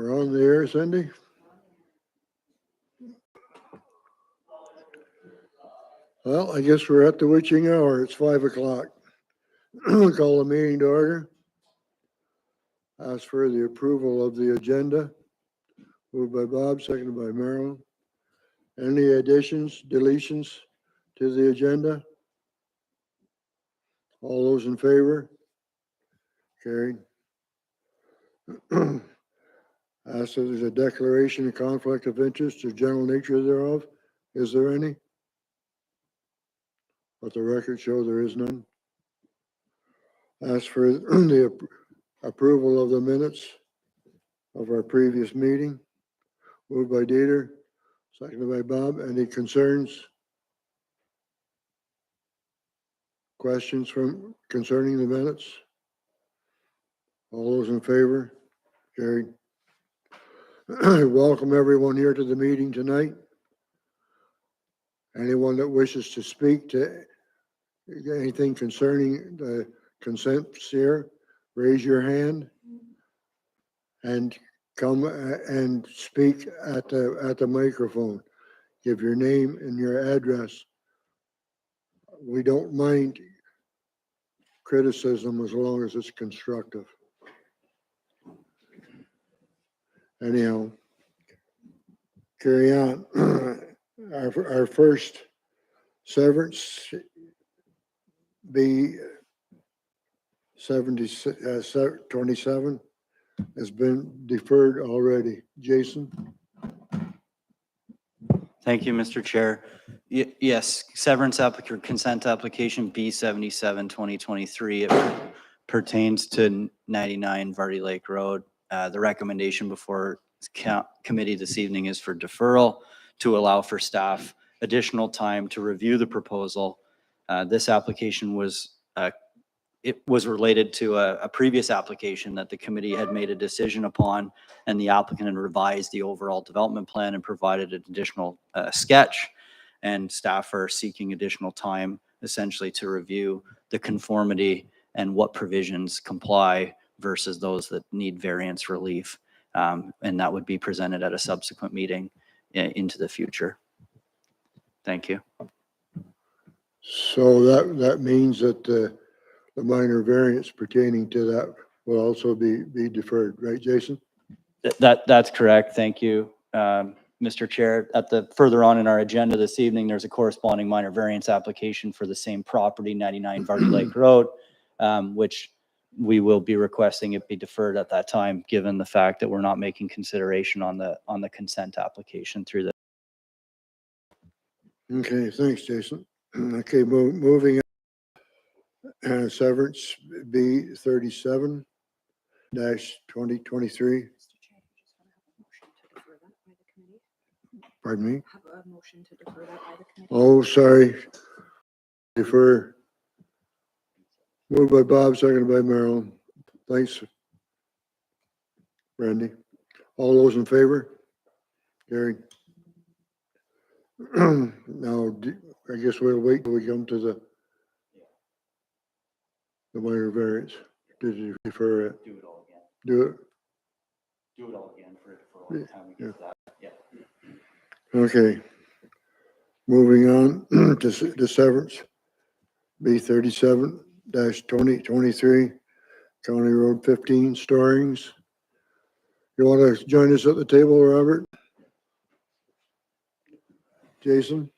We're on the air, Cindy. Well, I guess we're at the witching hour. It's 5 o'clock. Call the meeting to order. Ask for the approval of the agenda. Moved by Bob, seconded by Marilyn. Any additions, deletions to the agenda? All those in favor? Carried. Ask if there's a declaration of conflict of interest or general nature thereof. Is there any? Let the record show there is none. Ask for the approval of the minutes of our previous meeting. Moved by Dieter, seconded by Bob. Any concerns? Questions concerning the minutes? All those in favor? Carried. Welcome everyone here to the meeting tonight. Anyone that wishes to speak to anything concerning the consents here, raise your hand and come and speak at the microphone. Give your name and your address. We don't mind criticism as long as it's constructive. Anyhow, carry on. Our first severance be 27 has been deferred already. Jason? Thank you, Mr. Chair. Yes, severance consent application B77 2023. It pertains to 99 Vardy Lake Road. The recommendation before committee this evening is for deferral to allow for staff additional time to review the proposal. This application was related to a previous application that the committee had made a decision upon, and the applicant had revised the overall development plan and provided an additional sketch, and staff are seeking additional time essentially to review the conformity and what provisions comply versus those that need variance relief. And that would be presented at a subsequent meeting into the future. Thank you. So that means that the minor variance pertaining to that will also be deferred, right, Jason? That's correct. Thank you, Mr. Chair. Further on in our agenda this evening, there's a corresponding minor variance application for the same property, 99 Vardy Lake Road, which we will be requesting it be deferred at that time, given the fact that we're not making consideration on the consent application through the. Okay, thanks, Jason. Okay, moving on. Severance B37-2023. Pardon me? Have a motion to defer that by the committee. Oh, sorry. Defer. Moved by Bob, seconded by Marilyn. Thanks, Randy. All those in favor? Carried. Now, I guess we'll wait till we come to the minor variance. Did you defer it? Do it all again. Do it? Do it all again for the time we get to that. Yeah. Okay. Moving on to severance. B37-2023, County Road 15, Storings. You want to join us at the table, Robert? Jason?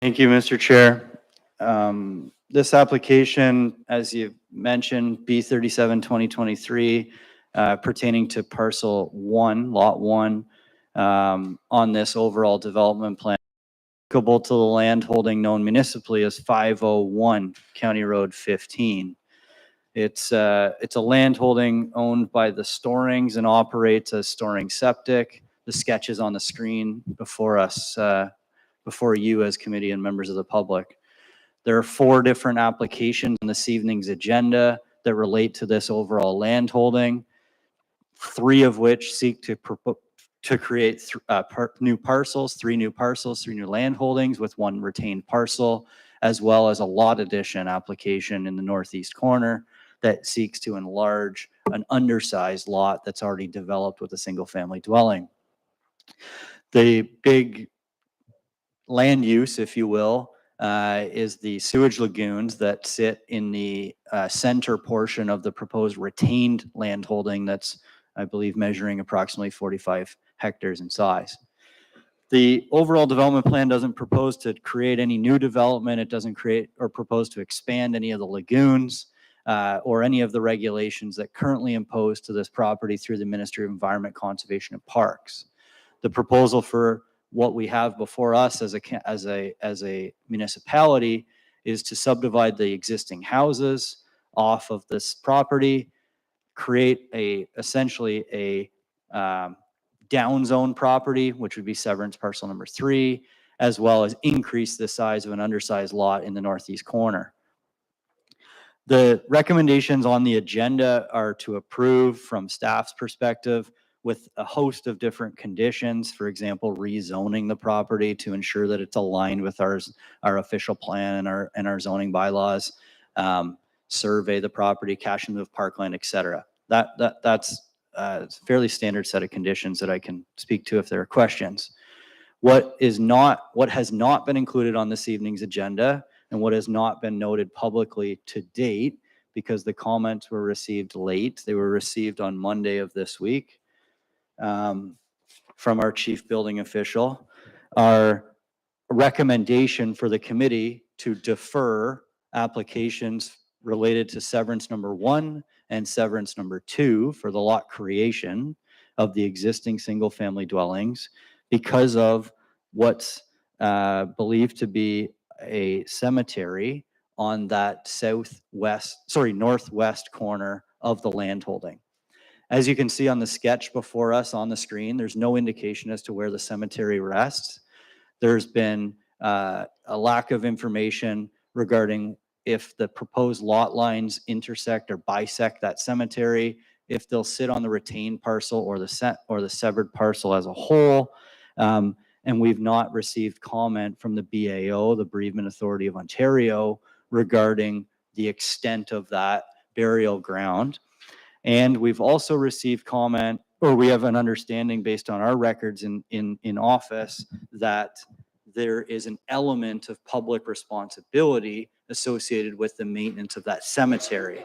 Thank you, Mr. Chair. This application, as you mentioned, B37 2023, pertaining to parcel 1, lot 1, on this overall development plan, applicable to the land holding known municipally as 501 County Road 15. It's a land holding owned by the Storings and operates as Storing Septic. The sketch is on the screen before us, before you as committee and members of the public. There are 4 different applications on this evening's agenda that relate to this overall land holding, 3 of which seek to create 3 new parcels, 3 new land holdings with 1 retained parcel, as well as a lot addition application in the northeast corner that seeks to enlarge an undersized lot that's already developed with a single family dwelling. The big land use, if you will, is the sewage lagoons that sit in the center portion of the proposed retained land holding that's, I believe, measuring approximately 45 hectares in size. The overall development plan doesn't propose to create any new development. It doesn't create or propose to expand any of the lagoons or any of the regulations that currently impose to this property through the Ministry of Environment, Conservation and Parks. The proposal for what we have before us as a municipality is to subdivide the existing houses off of this property, create essentially a down zone property, which would be Severance parcel number 3, as well as increase the size of an undersized lot in the northeast corner. The recommendations on the agenda are to approve from staff's perspective with a host of different conditions. For example, rezoning the property to ensure that it's aligned with our official plan and our zoning bylaws, survey the property, cash and move parkland, etc. That's a fairly standard set of conditions that I can speak to if there are questions. What has not been included on this evening's agenda and what has not been noted publicly to date, because the comments were received late, they were received on Monday of this week from our chief building official, our recommendation for the committee to defer applications related to severance number 1 and severance number 2 for the lot creation of the existing single family dwellings because of what's believed to be a cemetery on that northwest corner of the land holding. As you can see on the sketch before us on the screen, there's no indication as to where the cemetery rests. There's been a lack of information regarding if the proposed lot lines intersect or bisect that cemetery, if they'll sit on the retained parcel or the severed parcel as a whole. And we've not received comment from the BAO, the Bereavement Authority of Ontario, regarding the extent of that burial ground. And we've also received comment, or we have an understanding based on our records in office, that there is an element of public responsibility associated with the maintenance of that cemetery.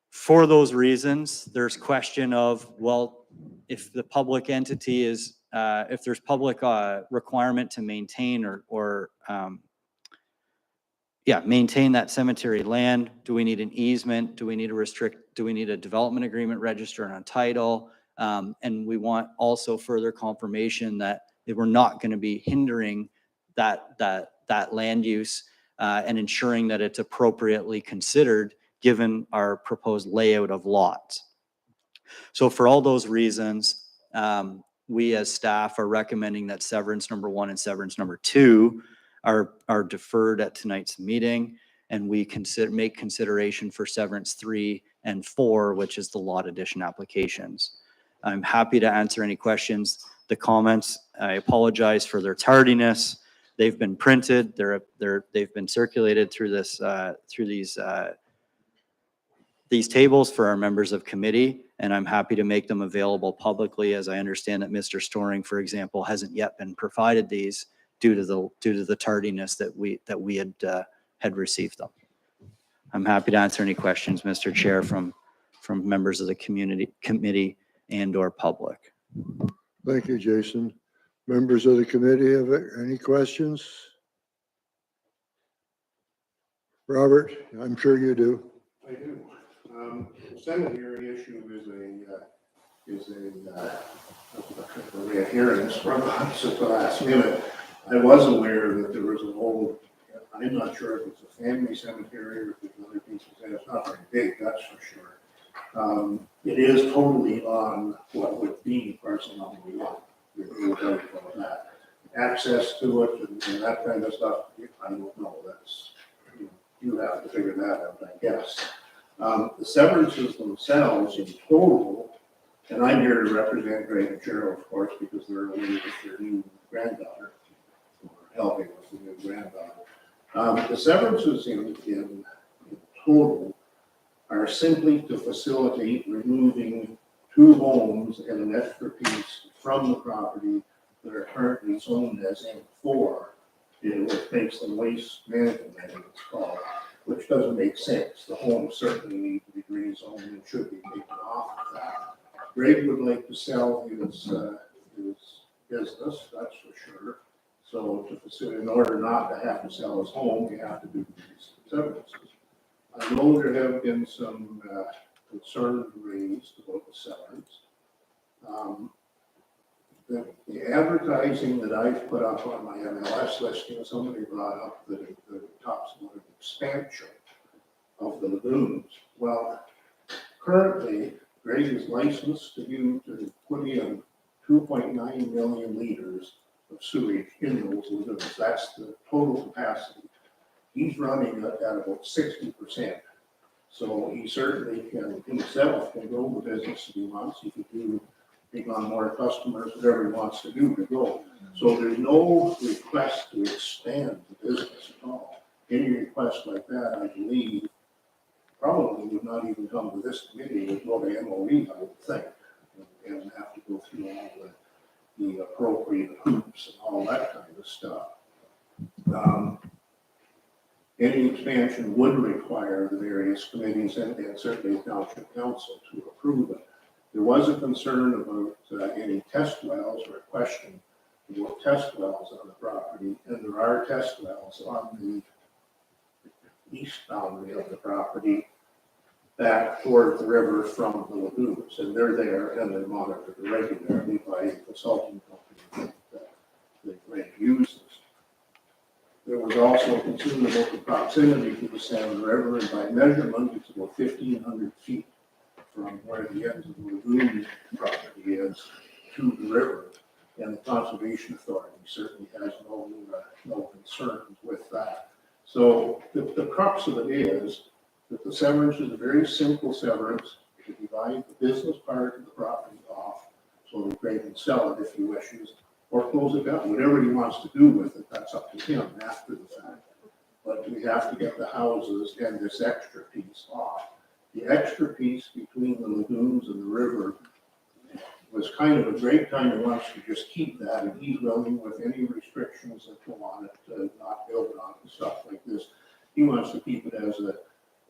For those reasons, there's question of, well, if the public entity is, if there's public requirement to maintain maintain that cemetery land, do we need an easement? Do we need a development agreement registered on title? And we want also further confirmation that we're not going to be hindering that land use and ensuring that it's appropriately considered given our proposed layout of lots. So for all those reasons, we as staff are recommending that severance number 1 and severance number 2 are deferred at tonight's meeting, and we make consideration for severance 3 and 4, which is the lot addition applications. I'm happy to answer any questions. The comments, I apologize for their tardiness. They've been printed. They've been circulated through these tables for our members of committee, and I'm happy to make them available publicly, as I understand that Mr. Storing, for example, hasn't yet been provided these due to the tardiness that we had received them. I'm happy to answer any questions, Mr. Chair, from members of the committee and or public. Thank you, Jason. Members of the committee have any questions? Robert, I'm sure you do. I do. The cemetery issue is a reappearance from us at the last minute. I was aware that there was a whole, I'm not sure if it's a family cemetery or if there's other pieces there. It's not very big, that's for sure. It is totally on what would be parcel number 1. There's no doubt about that. Access to it and that kind of stuff, I don't know. That's, you have to figure that out, I guess. The severances themselves in total, and I'm here to represent Greg and Cheryl, of course, because they're away with their new granddaughter, or helping with the new granddaughter. The severances in total are simply to facilitate removing 2 homes and an extra piece from the property that are currently zoned as M4, which makes them waste management, I think it's called, which doesn't make sense. The homes certainly need to be rezoned and should be taken off of that. Greg would like to sell his business, that's for sure. So in order not to have to sell his home, you have to do these severances. I know there have been some concerns raised about the severance. The advertising that I've put up on my MLS listing, somebody brought up that it talks about an expansion of the lagoons. Well, currently, Greg is licensed to put in 2.9 million liters of sewage in those lagoons. That's the total capacity. He's running at about 60%. So he certainly can, himself, can grow the business if he wants. He could take on more customers, whatever he wants to do to grow. So there's no request to expand the business at all. Any request like that, I believe, probably would not even come to this committee, would go to MOE, I would think, and have to go through all the appropriate hoops and all that kind of stuff. Any expansion would require the various committees and certainly the township council to approve it. There was a concern about any test wells or a question about test wells on the property, and there are test wells on the east boundary of the property back toward the river from the lagoons, and they're there and they're monitored regularly by a consulting company that Greg uses. There was also concern about the proximity to the Salmon River, and by measurement, it's about 1,500 feet from where the end of the lagoon property is to the river. And the Conservation Authority certainly has no concerns with that. So the crux of it is that the severance is a very simple severance to divide the business part of the property off so that Greg can sell it if he wishes, or close it down. Whatever he wants to do with it, that's up to him after the fact. But we have to get the houses and this extra piece off. The extra piece between the lagoons and the river was kind of a Greg kind of wants to just keep that, and he's willing with any restrictions that go on it to not build on it and stuff like this. He wants to keep it as a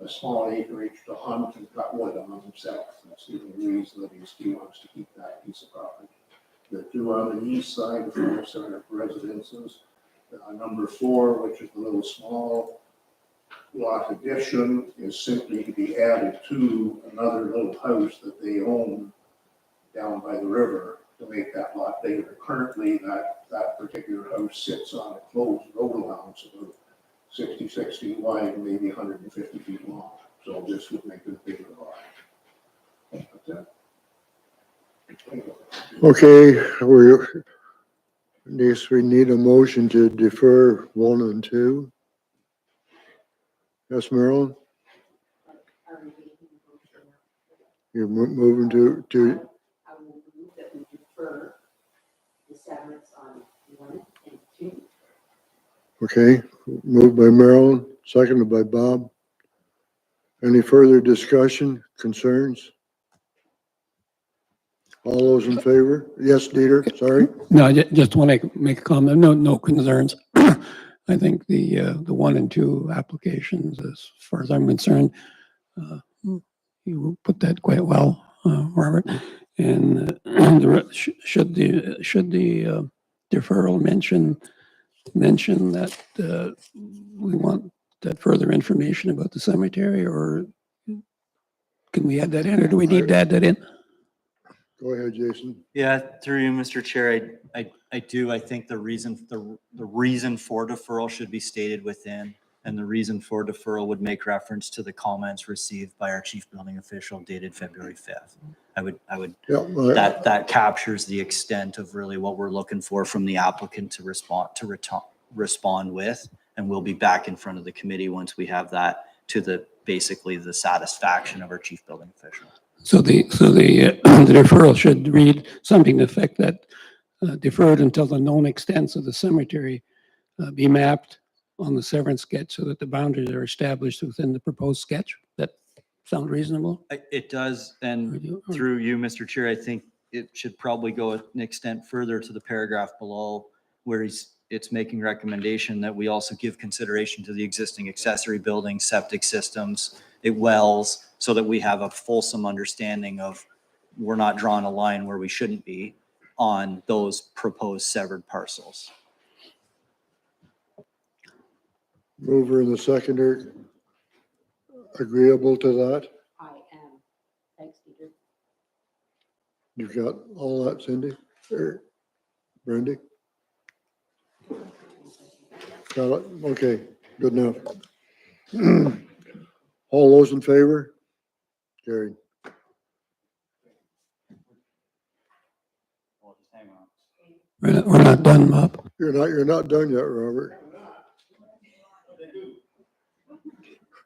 small acreage to hunt and cut wood on himself. That's the only reason that he wants to keep that piece of property. The 2 on the east side of the center residences. Number 4, which is the little small lot addition, is simply to be added to another little house that they own down by the river to make that lot bigger. Currently, that particular house sits on a closed road allowance about 66 feet wide, maybe 150 feet long. So this would make it a bigger lot. That's it. Okay, we need a motion to defer 1 and 2. Yes, Marilyn? You're moving to, I will move that we defer the severance on 1 and 2. okay, moved by Marilyn, seconded by Bob. Any further discussion, concerns? All those in favor? Yes, Dieter, sorry. No, I just want to make a comment. No concerns. I think the 1 and 2 applications, as far as I'm concerned, you put that quite well, Robert. And should the deferral mention that we want that further information about the cemetery, or can we add that in, or do we need to add that in? Go ahead, Jason. Yeah, through you, Mr. Chair, I do. I think the reason for deferral should be stated within, and the reason for deferral would make reference to the comments received by our chief building official dated February 5th. I would, Yeah, that captures the extent of really what we're looking for from the applicant to respond with, and we'll be back in front of the committee once we have that to basically the satisfaction of our chief building official. So the deferral should read something to the effect that deferred until the known extents of the cemetery be mapped on the severance sketch so that the boundaries are established within the proposed sketch. That sound reasonable? It does, and Or do- or- through you, Mr. Chair, I think it should probably go an extent further to the paragraph below where it's making recommendation that we also give consideration to the existing accessory buildings, septic systems, wells, so that we have a fulsome understanding of we're not drawing a line where we shouldn't be on those proposed severed parcels. Mover and the seconder agreeable to that? I am. Thanks, Peter. You've got all that, Cindy? Or Brandy? Got it? Okay, good enough. All those in favor? Carried. We're not done, Bob. You're not done yet, Robert.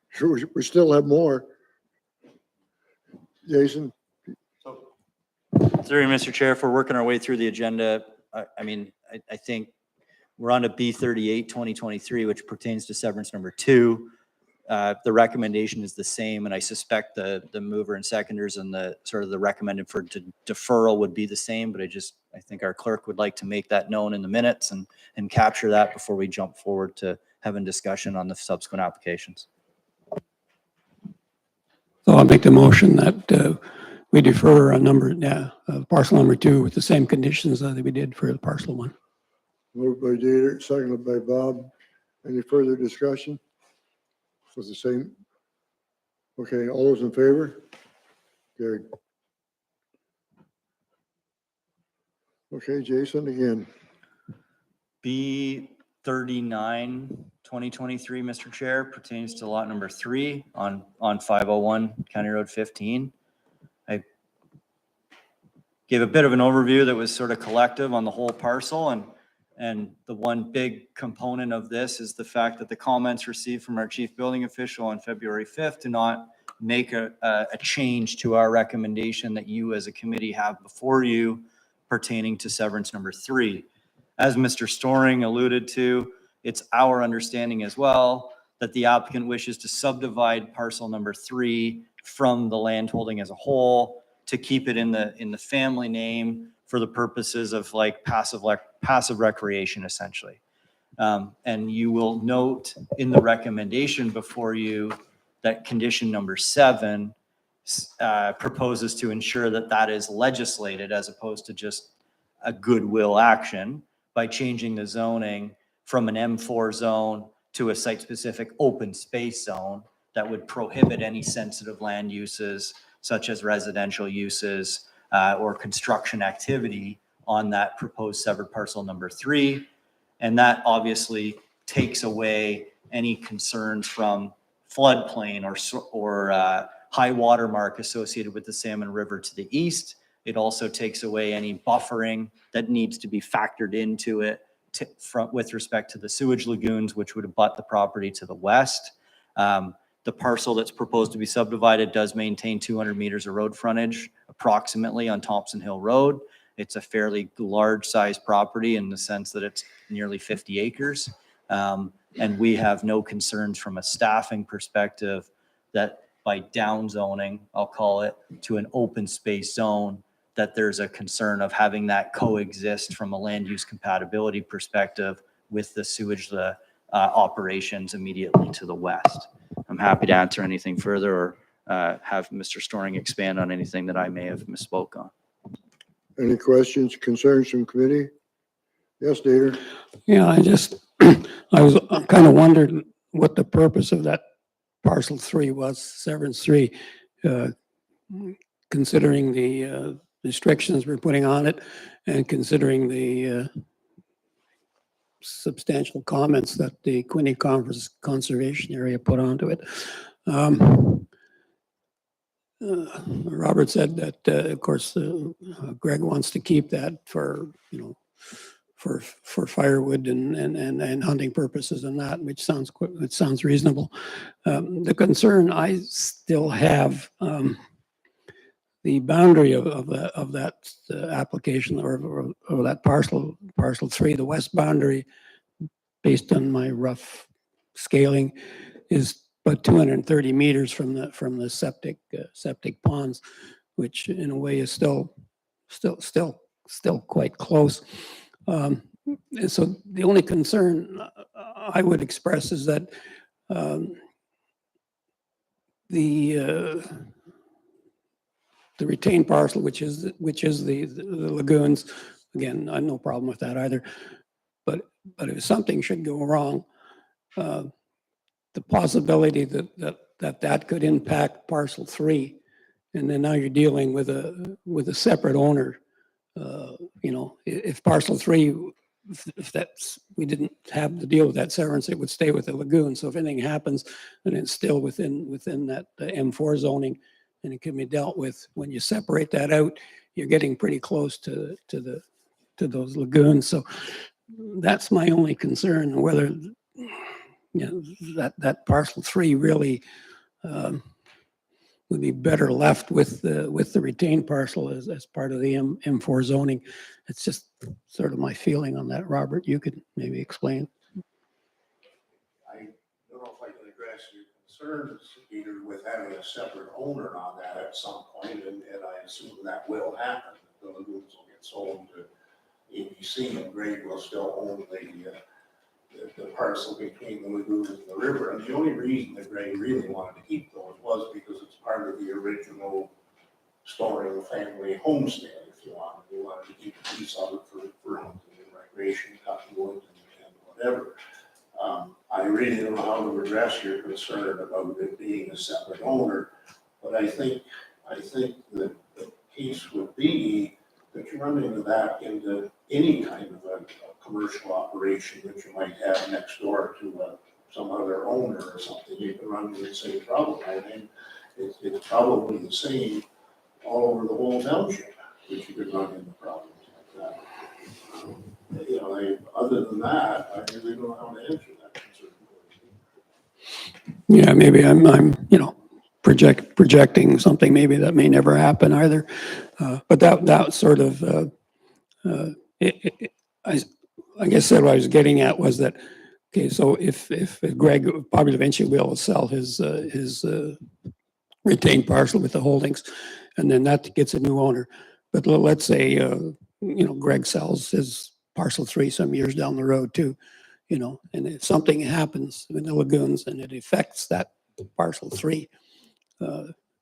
Sure, we still have more. Jason, Through you, Mr. Chair, if we're working our way through the agenda, I think we're on to B38, 2023, which pertains to severance number 2. The recommendation is the same, and I suspect the mover and seconders and the sort of the recommended for deferral would be the same, but I think our clerk would like to make that known in the minutes and capture that before we jump forward to having discussion on the subsequent applications. So I'll make the motion that we defer parcel number 2 with the same conditions that we did for the parcel 1. moved by Dieter, seconded by Bob. Any further discussion? Was the same? Okay, all those in favor? Carried. Okay, Jason, again. B39, 2023, Mr. Chair, pertains to lot number 3 on 501 County Road 15. I gave a bit of an overview that was sort of collective on the whole parcel, and the one big component of this is the fact that the comments received from our chief building official on February 5th do not make a change to our recommendation that you as a committee have before you pertaining to severance number 3. As Mr. Storing alluded to, it's our understanding as well that the applicant wishes to subdivide parcel number 3 from the land holding as a whole to keep it in the family name for the purposes of like passive recreation, essentially. And you will note in the recommendation before you that condition number 7 proposes to ensure that that is legislated as opposed to just a goodwill action by changing the zoning from an M4 zone to a site-specific open space zone that would prohibit any sensitive land uses such as residential uses or construction activity on that proposed severed parcel number 3. And that obviously takes away any concerns from floodplain or high water mark associated with the Salmon River to the east. It also takes away any buffering that needs to be factored into it with respect to the sewage lagoons, which would abut the property to the west. The parcel that's proposed to be subdivided does maintain 200 meters of road frontage approximately on Thompson Hill Road. It's a fairly large size property in the sense that it's nearly 50 acres. And we have no concerns from a staffing perspective that by down zoning, I'll call it, to an open space zone, that there's a concern of having that coexist from a land use compatibility perspective with the sewage operations immediately to the west. I'm happy to answer anything further or have Mr. Storing expand on anything that I may have misspoke on. Any questions, concerns from committee? Yes, Dieter? Yeah, I was kind of wondered what the purpose of that parcel 3 was, severance 3, considering the restrictions we're putting on it and considering the substantial comments that the Quinte Conference Conservation Area put onto it. Robert said that, of course, Greg wants to keep that for, for firewood and hunting purposes and that, which sounds reasonable. The concern I still have, the boundary of that application or that parcel 3, the west boundary, based on my rough scaling, is about 230 meters from the septic ponds, which in a way is still quite close. And so the only concern I would express is that the retained parcel, which is the lagoons, again, I have no problem with that either. But if something should go wrong, the possibility that could impact parcel 3, and then now you're dealing with a separate owner. You know, if parcel 3, if that's, we didn't have to deal with that severance, it would stay with the lagoon. So if anything happens, then it's still within that M4 zoning, and it can be dealt with. When you separate that out, you're getting pretty close to those lagoons. So that's my only concern, whether, you know, that parcel 3 really would be better left with the retained parcel as part of the M4 zoning. It's just sort of my feeling on that. Robert, you could maybe explain. I don't know if I can address your concerns, Peter, with having a separate owner on that at some point, and I assume that will happen. The lagoons will get sold to ABC, and Greg will still own the parcel between the lagoon and the river. And the only reason that Greg really wanted to keep those was because it's part of the original Storing family homestead, if you want. He wanted to keep a piece of it for hunting and recreation, cutting wood and whatever. I really don't know how to address your concern about it being a separate owner, but I think that the case would be that you run into any kind of a commercial operation that you might have next door to some other owner or something. You can run into the same problem. I mean, it's probably the same all over the whole township, that you could run into problems like that. You know, other than that, I really don't know how to answer that concern. Yeah, maybe I'm you know, projecting something maybe that may never happen either. But that sort of I guess what I was getting at was that, okay, so if Greg probably eventually will sell his retained parcel with the holdings, and then that gets a new owner. But let's say you know, Greg sells his parcel 3 some years down the road too, you know, and if something happens in the lagoons and it affects that parcel 3,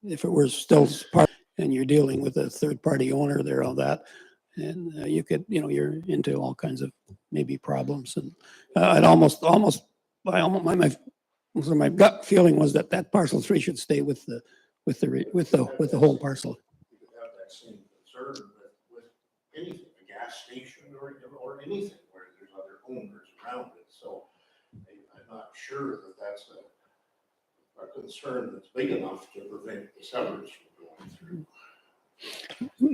if it were still part, and you're dealing with a third party owner there, all that, and you could, you know, you're into all kinds of maybe problems. And I'd almost my gut feeling was that parcel 3 should stay with the whole parcel. You could have that same concern with anything, a gas station or anything where there's other owners around it. So I'm not sure that that's a concern that's big enough to prevent the severance from going through.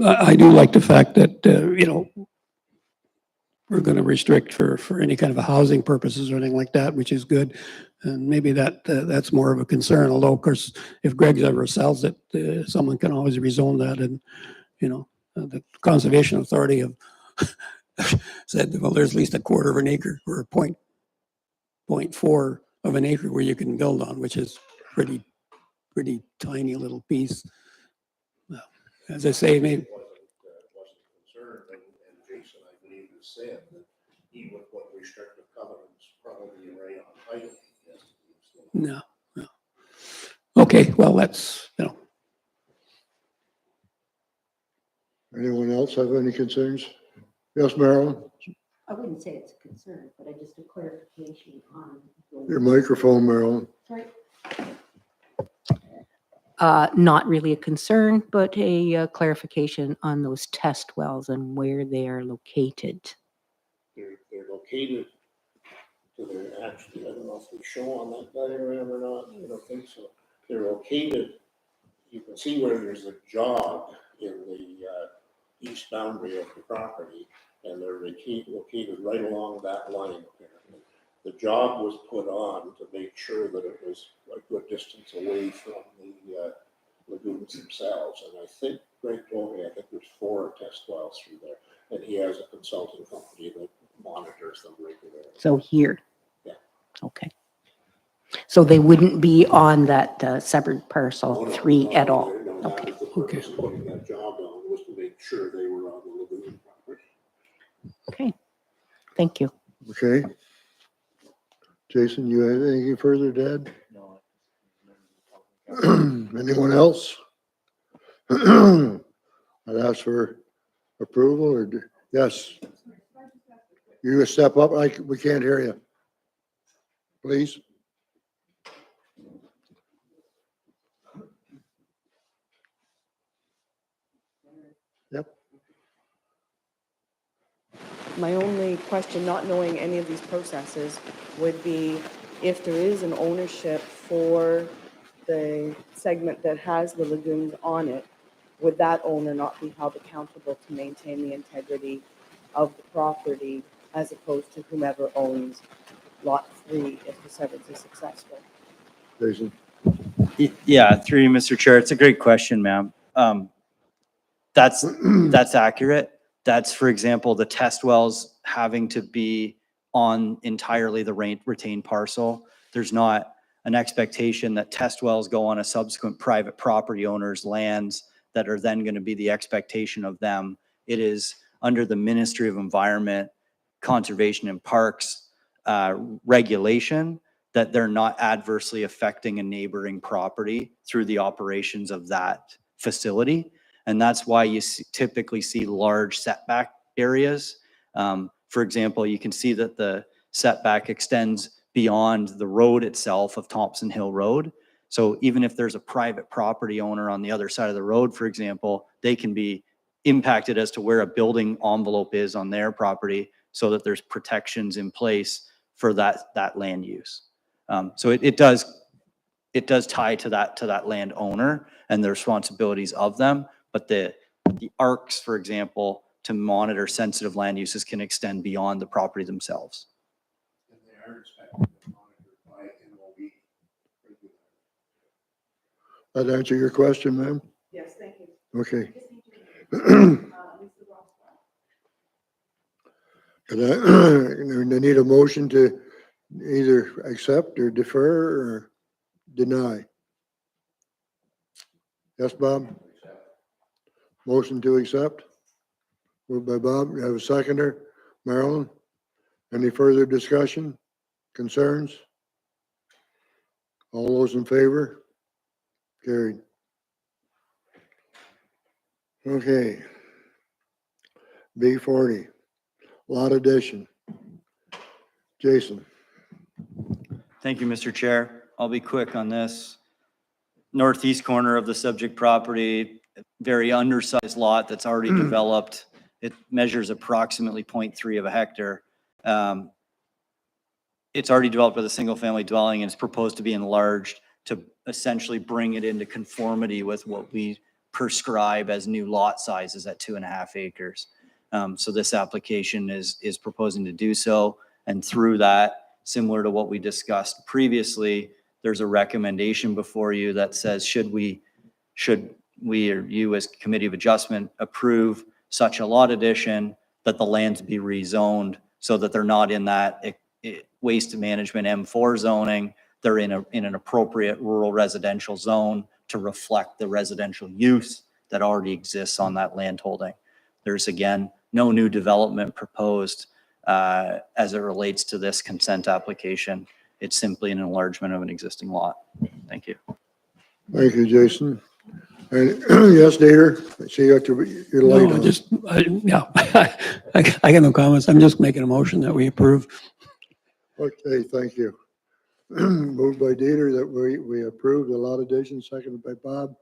I do like the fact that, you know, we're going to restrict for any kind of a housing purposes or anything like that, which is good. And maybe that's more of a concern, although of course, if Greg ever sells it, someone can always rezone that. And, you know, the Conservation Authority have said, well, there's at least a quarter of an acre or 0.4 of an acre where you can build on, which is pretty tiny little piece. As I say, maybe. Wasn't concerned, and Jason, I believe, has said that he would put restrictive covenants probably right on title. No. Okay, well, that's, you know. Anyone else have any concerns? Yes, Marilyn? I wouldn't say it's a concern, but I just a clarification on. Your microphone, Marilyn. Sorry. Not really a concern, but a clarification on those test wells and where they are located. They're located to their, actually, I don't know if they show on that diagram or not, I don't think so. They're located, you can see where there's a jog in the east boundary of the property, and they're located right along that line apparently. The jog was put on to make sure that it was a good distance away from the lagoons themselves. And I think Greg told me, I think there's 4 test wells through there, and he has a consulting company that monitors them regularly. So here. Yeah. Okay. So they wouldn't be on that severed No, parcel no, 3 no, at no, all? no, that Okay. was the purpose of putting that job on, was to make sure they were on the lagoon property. Okay. Thank you. Okay. Jason, you have anything further to add? Anyone else? I'd ask for approval or, yes. You step up, we can't hear you. Please. Yep. My only question, not knowing any of these processes, would be if there is an ownership for the segment that has the lagoons on it, would that owner not be held accountable to maintain the integrity of the property as opposed to whomever owns lot 3 if the severance is successful? Jason. Yeah, through you, Mr. Chair. It's a great question, ma'am. That's accurate. That's, for example, the test wells having to be on entirely the retained parcel. There's not an expectation that test wells go on a subsequent private property owner's lands that are then going to be the expectation of them. It is under the Ministry of Environment, Conservation and Parks regulation that they're not adversely affecting a neighboring property through the operations of that facility. And that's why you typically see large setback areas. For example, you can see that the setback extends beyond the road itself of Thompson Hill Road. So even if there's a private property owner on the other side of the road, for example, they can be impacted as to where a building envelope is on their property so that there's protections in place for that land use. So it does tie to that landowner and the responsibilities of them, but the ARCs, for example, to monitor sensitive land uses can extend beyond the property themselves. And they are expected to monitor by MOB regularly. That answer your question, ma'am? Yes, thank you. Okay. And I need a motion to either accept or defer or deny. Yes, Bob? Motion to accept? Moved by Bob. You have a seconder? Marilyn? Any further discussion? Concerns? All those in favor? Carried. Okay. B40, lot addition. Jason. Thank you, Mr. Chair. I'll be quick on this. Northeast corner of the subject property, very undersized lot that's already developed. It measures approximately 0.3 of a hectare. It's already developed with a single family dwelling and it's proposed to be enlarged to essentially bring it into conformity with what we prescribe as new lot sizes at 2.5 acres. So this application is proposing to do so. And through that, similar to what we discussed previously, there's a recommendation before you that says, should we or you as Committee of Adjustment approve such a lot addition that the lands be rezoned so that they're not in that waste management M4 zoning, they're in an appropriate rural residential zone to reflect the residential use that already exists on that land holding. There's, again, no new development proposed as it relates to this consent application. It's simply an enlargement of an existing lot. Thank you. Thank you, Jason. And yes, Dieter, I see you got your light on. Yeah, I got no comments. I'm just making a motion that we approve. Okay, thank you. Moved by Dieter that we approve the lot addition, seconded by Bob.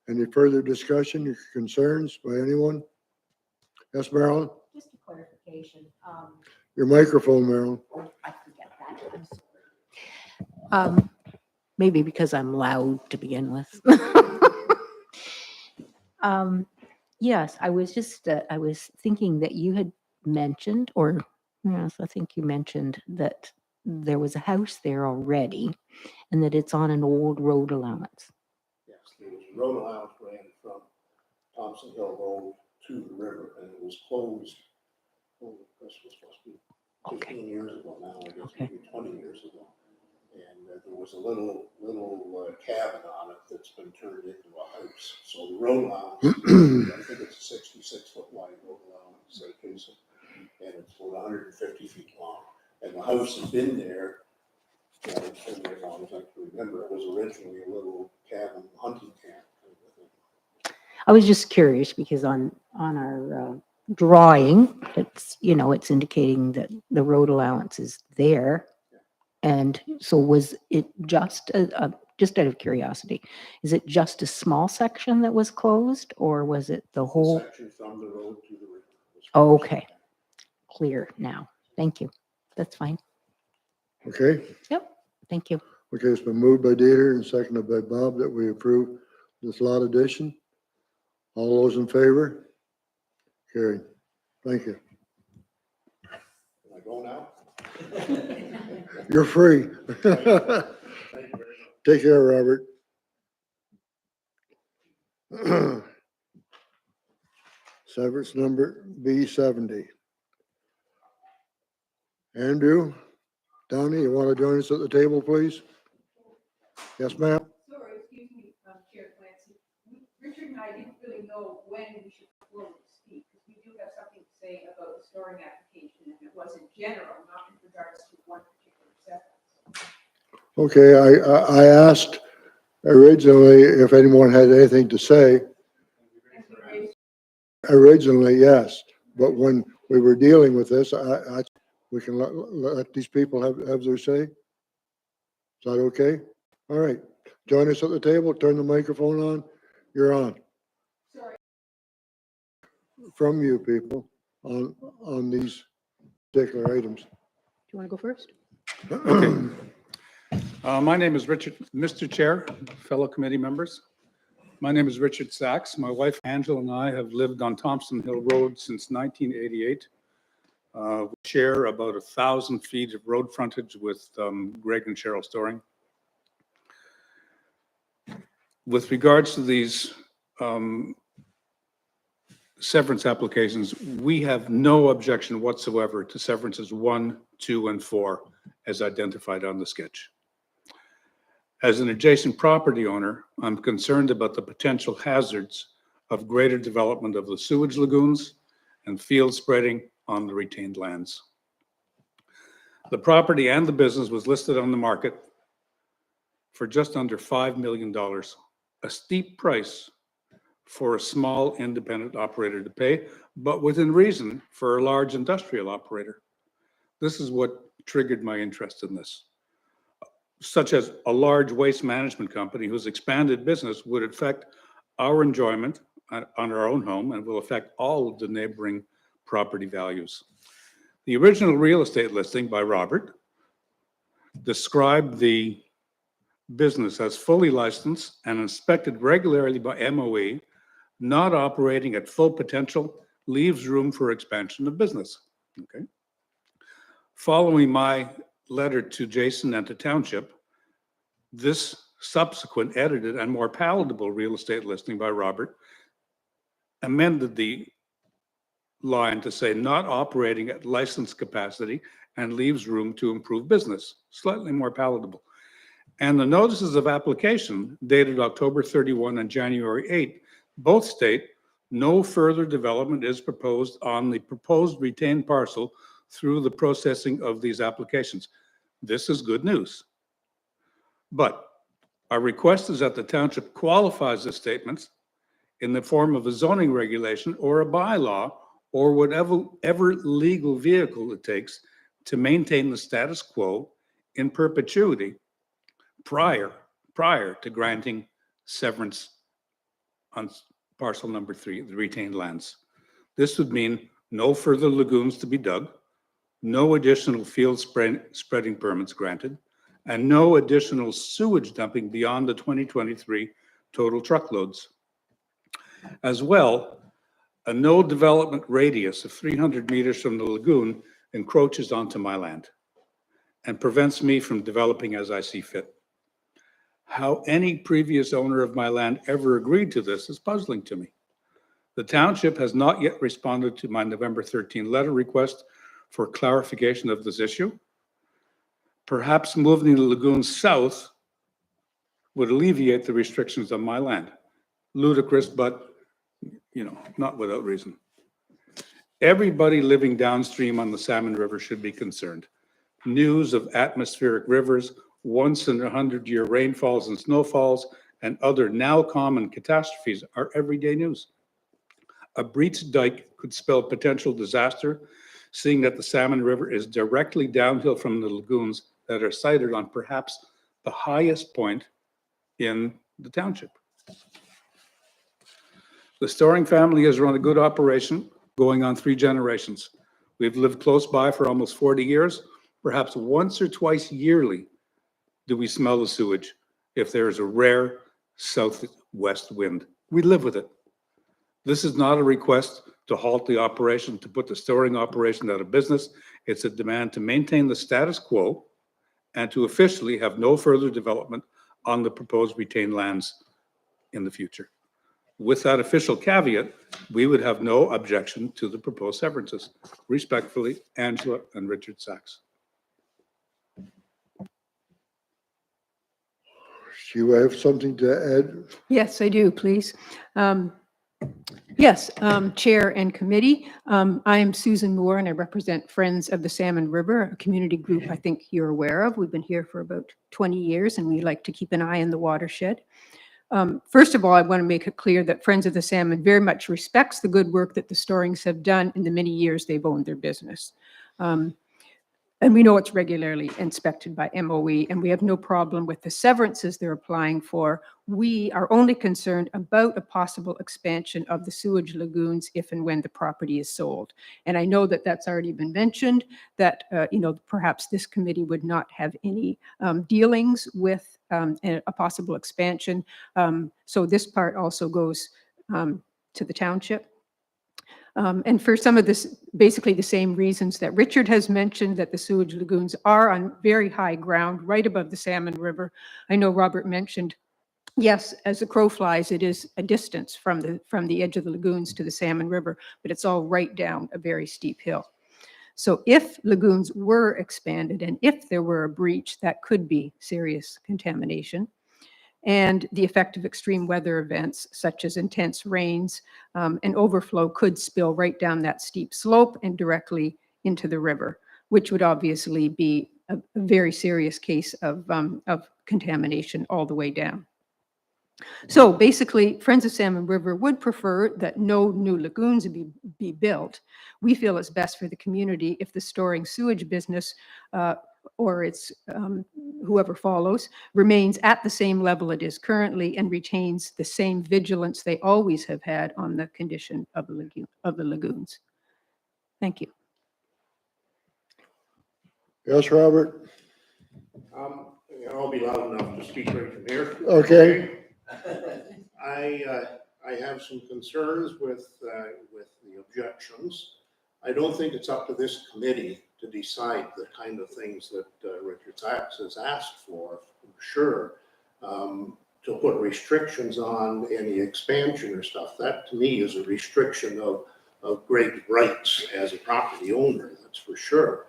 Any further discussion or concerns by anyone? Yes, Marilyn? Just a clarification, Your microphone, Marilyn. oh, I forget that, I'm sorry. Maybe because I'm loud to begin with. Yes, I was just, I was thinking that you had mentioned, or yes, I think you mentioned that there was a house there already and that it's on an old road allowance. Yes, there was a road allowance ran from Thompson Hill Road to the river, and it was closed. Oh, this was supposed to be Okay. 15 years ago now, I guess Okay. maybe 20 years ago. And there was a little cabin on it that's been turned into a house. So the road allowance, I think it's a 66-foot wide road allowance, and it's about 150 feet long. And the house has been there, you know, for as long as I can remember. It was originally a little cabin hunting camp kind of thing. I was just curious because on our drawing, it's, you know, it's indicating that the road allowance is there. And so was it just just out of curiosity, is it just a small section that was closed or was it the whole? Section from the road to the river. Oh, okay. Clear now. Thank you. That's fine. Okay, Yep. Thank you. okay, it's been moved by Dieter and seconded by Bob that we approve this lot addition. All those in favor? Carried. Thank you. Can I go now? You're free. Thank you very much. Take care, Robert. Severance number B70. Andrew, Downey, you want to join us at the table, please? Yes, ma'am? Sorry, excuse me, Chair Clancy. Richard and I didn't really know when we should formally speak, because we do have something to say about the storing application, and it was in general, not in regards to one particular severance. Okay, I asked originally if anyone had anything to say. And we raised Originally, yes, but when we were dealing with this, we can let these people have their say. Is that okay? All right, join us at the table, turn the microphone on, you're on. Sorry. From you people on these particular items. Do you want to go first? Okay. My name is Richard, Mr. Chair, fellow committee members. My name is Richard Sachs. My wife Angela and I have lived on Thompson Hill Road since 1988. We share about 1,000 feet of road frontage with Greg and Cheryl Storing. With regards to these severance applications, we have no objection whatsoever to severances 1, 2, and 4 as identified on the sketch. As an adjacent property owner, I'm concerned about the potential hazards of greater development of the sewage lagoons and field spreading on the retained lands. The property and the business was listed on the market for just under $5 million, a steep price for a small independent operator to pay, but within reason for a large industrial operator. This is what triggered my interest in this. Such as a large waste management company whose expanded business would affect our enjoyment on our own home and will affect all of the neighboring property values. The original real estate listing by Robert described the business as fully licensed and inspected regularly by MOE, not operating at full potential, leaves room for expansion of business. Okay. Following my letter to Jason and to Township, this subsequent edited and more palatable real estate listing by Robert amended the line to say not operating at licensed capacity and leaves room to improve business, slightly more palatable. And the notices of application dated October 31 and January 8 both state no further development is proposed on the proposed retained parcel through the processing of these applications. This is good news. But our request is that the township qualifies the statements in the form of a zoning regulation or a bylaw or whatever legal vehicle it takes to maintain the status quo in perpetuity prior to granting severance on parcel number 3, the retained lands. This would mean no further lagoons to be dug, no additional field spreading permits granted, and no additional sewage dumping beyond the 2023 total truckloads. As well, a no development radius of 300 meters from the lagoon encroaches onto my land and prevents me from developing as I see fit. How any previous owner of my land ever agreed to this is puzzling to me. The township has not yet responded to my November 13 letter request for clarification of this issue. Perhaps moving the lagoons south would alleviate the restrictions on my land. Ludicrous, but, not without reason. Everybody living downstream on the Salmon River should be concerned. News of atmospheric rivers, once in 100-year rainfalls and snowfalls, and other now common catastrophes are everyday news. A breached dike could spell potential disaster, seeing that the Salmon River is directly downhill from the lagoons that are sited on perhaps the highest point in the township. The Storing family has run a good operation going on 3 generations. We've lived close by for almost 40 years. Perhaps once or twice yearly do we smell the sewage if there is a rare southwest wind. We live with it. This is not a request to halt the operation, to put the storing operation out of business. It's a demand to maintain the status quo and to officially have no further development on the proposed retained lands in the future. With that official caveat, we would have no objection to the proposed severances. Respectfully, Angela and Richard Sachs. Do you have something to add? Yes, I do, please. Yes, Chair and Committee. I am Susan Moore and I represent Friends of the Salmon River, a community group I think you're aware of. We've been here for about 20 years and we like to keep an eye on the watershed. First of all, I want to make it clear that Friends of the Salmon very much respects the good work that the Storings have done in the many years they've owned their business. And we know it's regularly inspected by MOE, and we have no problem with the severances they're applying for. We are only concerned about a possible expansion of the sewage lagoons if and when the property is sold. And I know that that's already been mentioned, that perhaps this committee would not have any dealings with a possible expansion. So this part also goes to the township. And for some of this, basically the same reasons that Richard has mentioned, that the sewage lagoons are on very high ground, right above the Salmon River. I know Robert mentioned, yes, as the crow flies, it is a distance from the edge of the lagoons to the Salmon River, but it's all right down a very steep hill. So if lagoons were expanded and if there were a breach, that could be serious contamination. And the effect of extreme weather events such as intense rains and overflow could spill right down that steep slope and directly into the river, which would obviously be a very serious case of contamination all the way down. So basically, Friends of Salmon River would prefer that no new lagoons be built. We feel it's best for the community if the storing sewage business or its whoever follows remains at the same level it is currently and retains the same vigilance they always have had on the condition of the lagoons. Thank you. Yes, Robert? I'll be loud enough to speak right from here. Okay. I have some concerns with the objections. I don't think it's up to this committee to decide the kind of things that Richard Sachs has asked for sure. To put restrictions on any expansion or stuff, that to me is a restriction of great rights as a property owner, that's for sure.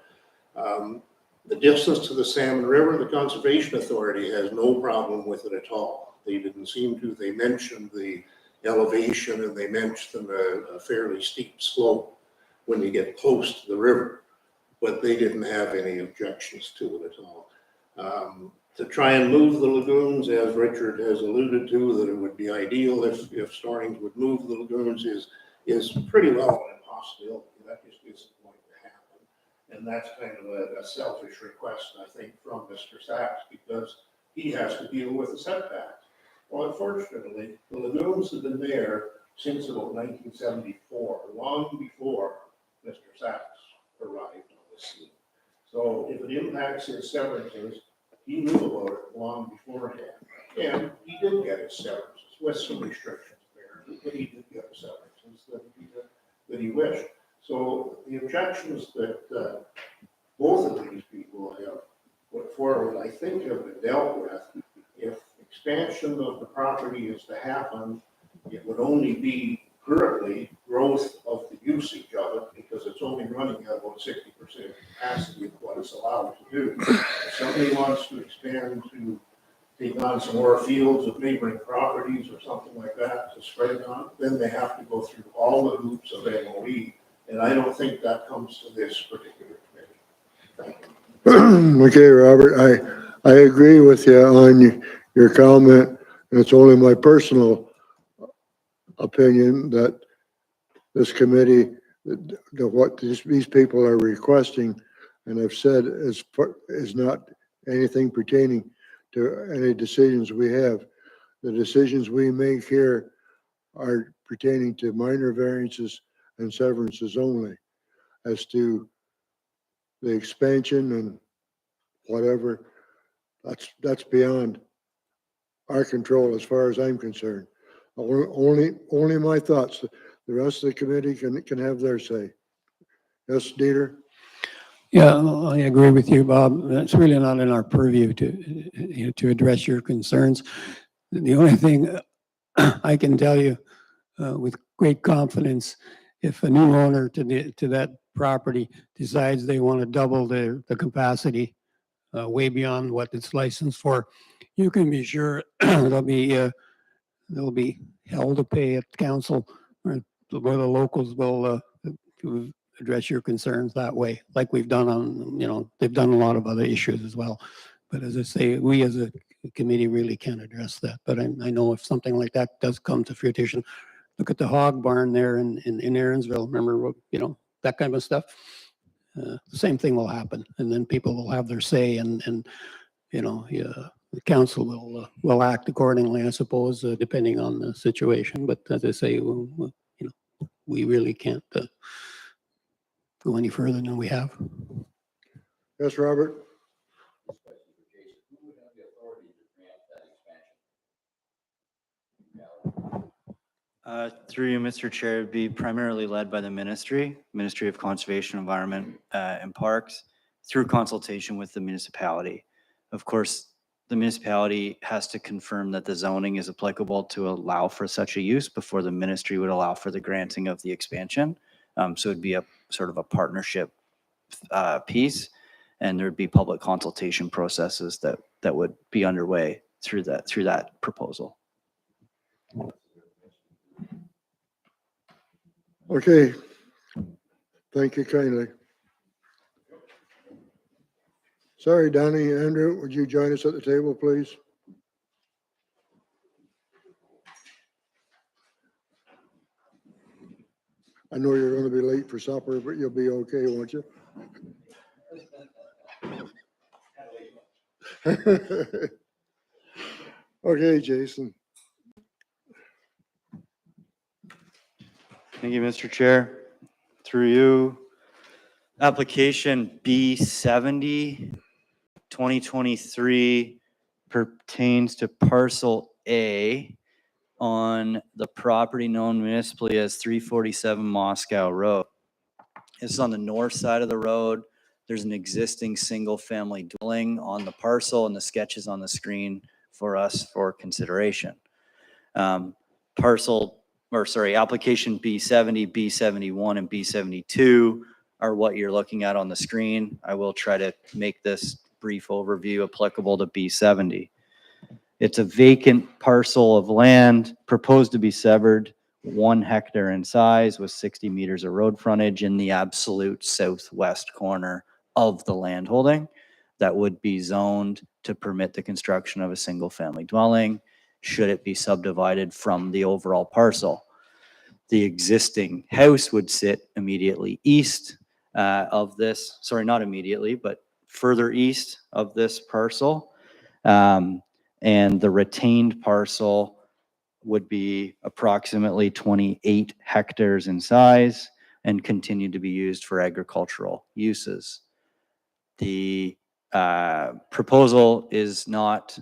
The distance to the Salmon River, the Conservation Authority has no problem with it at all. They didn't seem to. They mentioned the elevation and they mentioned a fairly steep slope when you get close to the river, but they didn't have any objections to it at all. To try and move the lagoons, as Richard has alluded to, that it would be ideal if Storings would move the lagoons is pretty well an impossibility. That just isn't going to happen. And that's kind of a selfish request, I think, from Mr. Sachs, because he has to deal with the setbacks. Well, unfortunately, the lagoons have been there since about 1974, long before Mr. Sachs arrived on the scene. So if it impacts his severances, he knew about it long beforehand. And he did get his severances with some restrictions there, but he did get the severances that he wished. So the objections that both of these people have put forward, I think, have been dealt with. If expansion of the property is to happen, it would only be currently growth of the usage of it because it's only running at about 60% capacity of what it's it's allowed to do. If somebody wants to expand to take on some more fields with neighboring properties or something like that to spread it on, then they have to go through all the hoops of MOE. And I don't think that comes to this particular committee. Thank you. Okay, Robert, I agree with you on your comment. And it's only my personal opinion that this committee, what these people are requesting, and I've said is not anything pertaining to any decisions we have. The decisions we make here are pertaining to minor variances and severances only. As to the expansion and whatever, that's beyond our control as far as I'm concerned. Only my thoughts. The rest of the committee can have their say. Yes, Dieter? Yeah, I agree with you, Bob. It's really not in our purview to address your concerns. The only thing I can tell you with great confidence, if a new owner to that property decides they want to double the capacity way beyond what it's licensed for, you can be sure they'll be held to pay at council, where the locals will address your concerns that way, like we've done on, they've done a lot of other issues as well. But as I say, we as a committee really can't address that. But I know if something like that does come to fruition, look at the hog barn there in Aaronsville, remember, that kind of stuff. The same thing will happen, and then people will have their say, and the council will act accordingly, I suppose, depending on the situation. But as I say, we really can't go any further than we have. Yes, Robert? Through you, Mr. Chair, it'd be primarily led by the Ministry of Conservation, Environment, and Parks, through consultation with the municipality. Of course, the municipality has to confirm that the zoning is applicable to allow for such a use before the ministry would allow for the granting of the expansion. So it'd be a sort of a partnership piece, and there'd be public consultation processes that would be underway through that proposal. Okay. Thank you kindly. Sorry, Donnie. Andrew, would you join us at the table, please? I know you're going to be late for supper, but you'll be okay, won't you? Okay, Jason. Thank you, Mr. Chair. Through you, application B70, 2023 pertains to parcel A on the property known municipally as 347 Moscow Road. This is on the north side of the road. There's an existing single-family dwelling on the parcel, and the sketch is on the screen for us for consideration. Application B70, B71, and B72 are what you're looking at on the screen. I will try to make this brief overview applicable to B70. It's a vacant parcel of land proposed to be severed, 1 hectare in size with 60 meters of road frontage in the absolute southwest corner of the landholding that would be zoned to permit the construction of a single-family dwelling should it be subdivided from the overall parcel. The existing house would sit immediately east of this, sorry, not immediately, but further east of this parcel. And the retained parcel would be approximately 28 hectares in size and continue to be used for agricultural uses. The proposal is not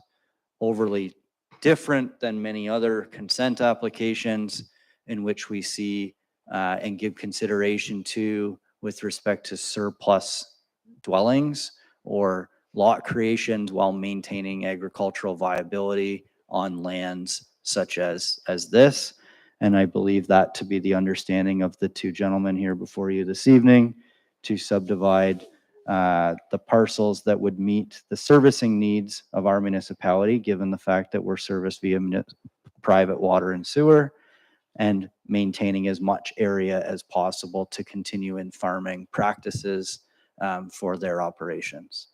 overly different than many other consent applications in which we see and give consideration to with respect to surplus dwellings or lot creations while maintaining agricultural viability on lands such as this. And I believe that to be the understanding of the two gentlemen here before you this evening, to subdivide the parcels that would meet the servicing needs of our municipality, given the fact that we're serviced via private water and sewer, and maintaining as much area as possible to continue in farming practices for their operations.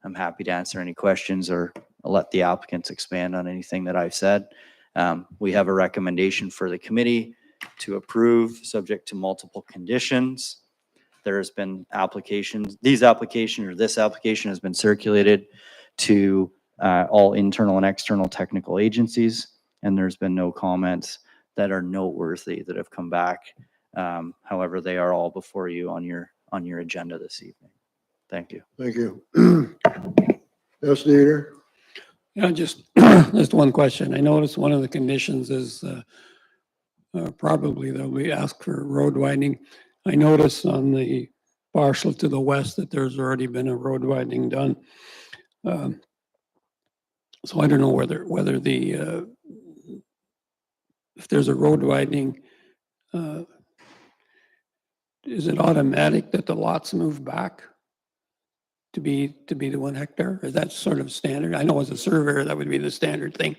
I'm happy to answer any questions, or I'll let the applicants expand on anything that I've said. We have a recommendation for the committee to approve, subject to multiple conditions. There's been applications, this application has been circulated to all internal and external technical agencies, and there's been no comments that are noteworthy that have come back. However, they are all before you on your agenda this evening. Thank you. Thank you. Yes, Dieter? Yeah, just one question. I noticed one of the conditions is probably they'll be asked for road widening. I noticed on the parcel to the west that there's already been a road widening done. So I don't know whether the if there's a road widening, is it automatic that the lots move back to be the 1 hectare? Is that sort of standard? I know as a surveyor, that would be the standard thing.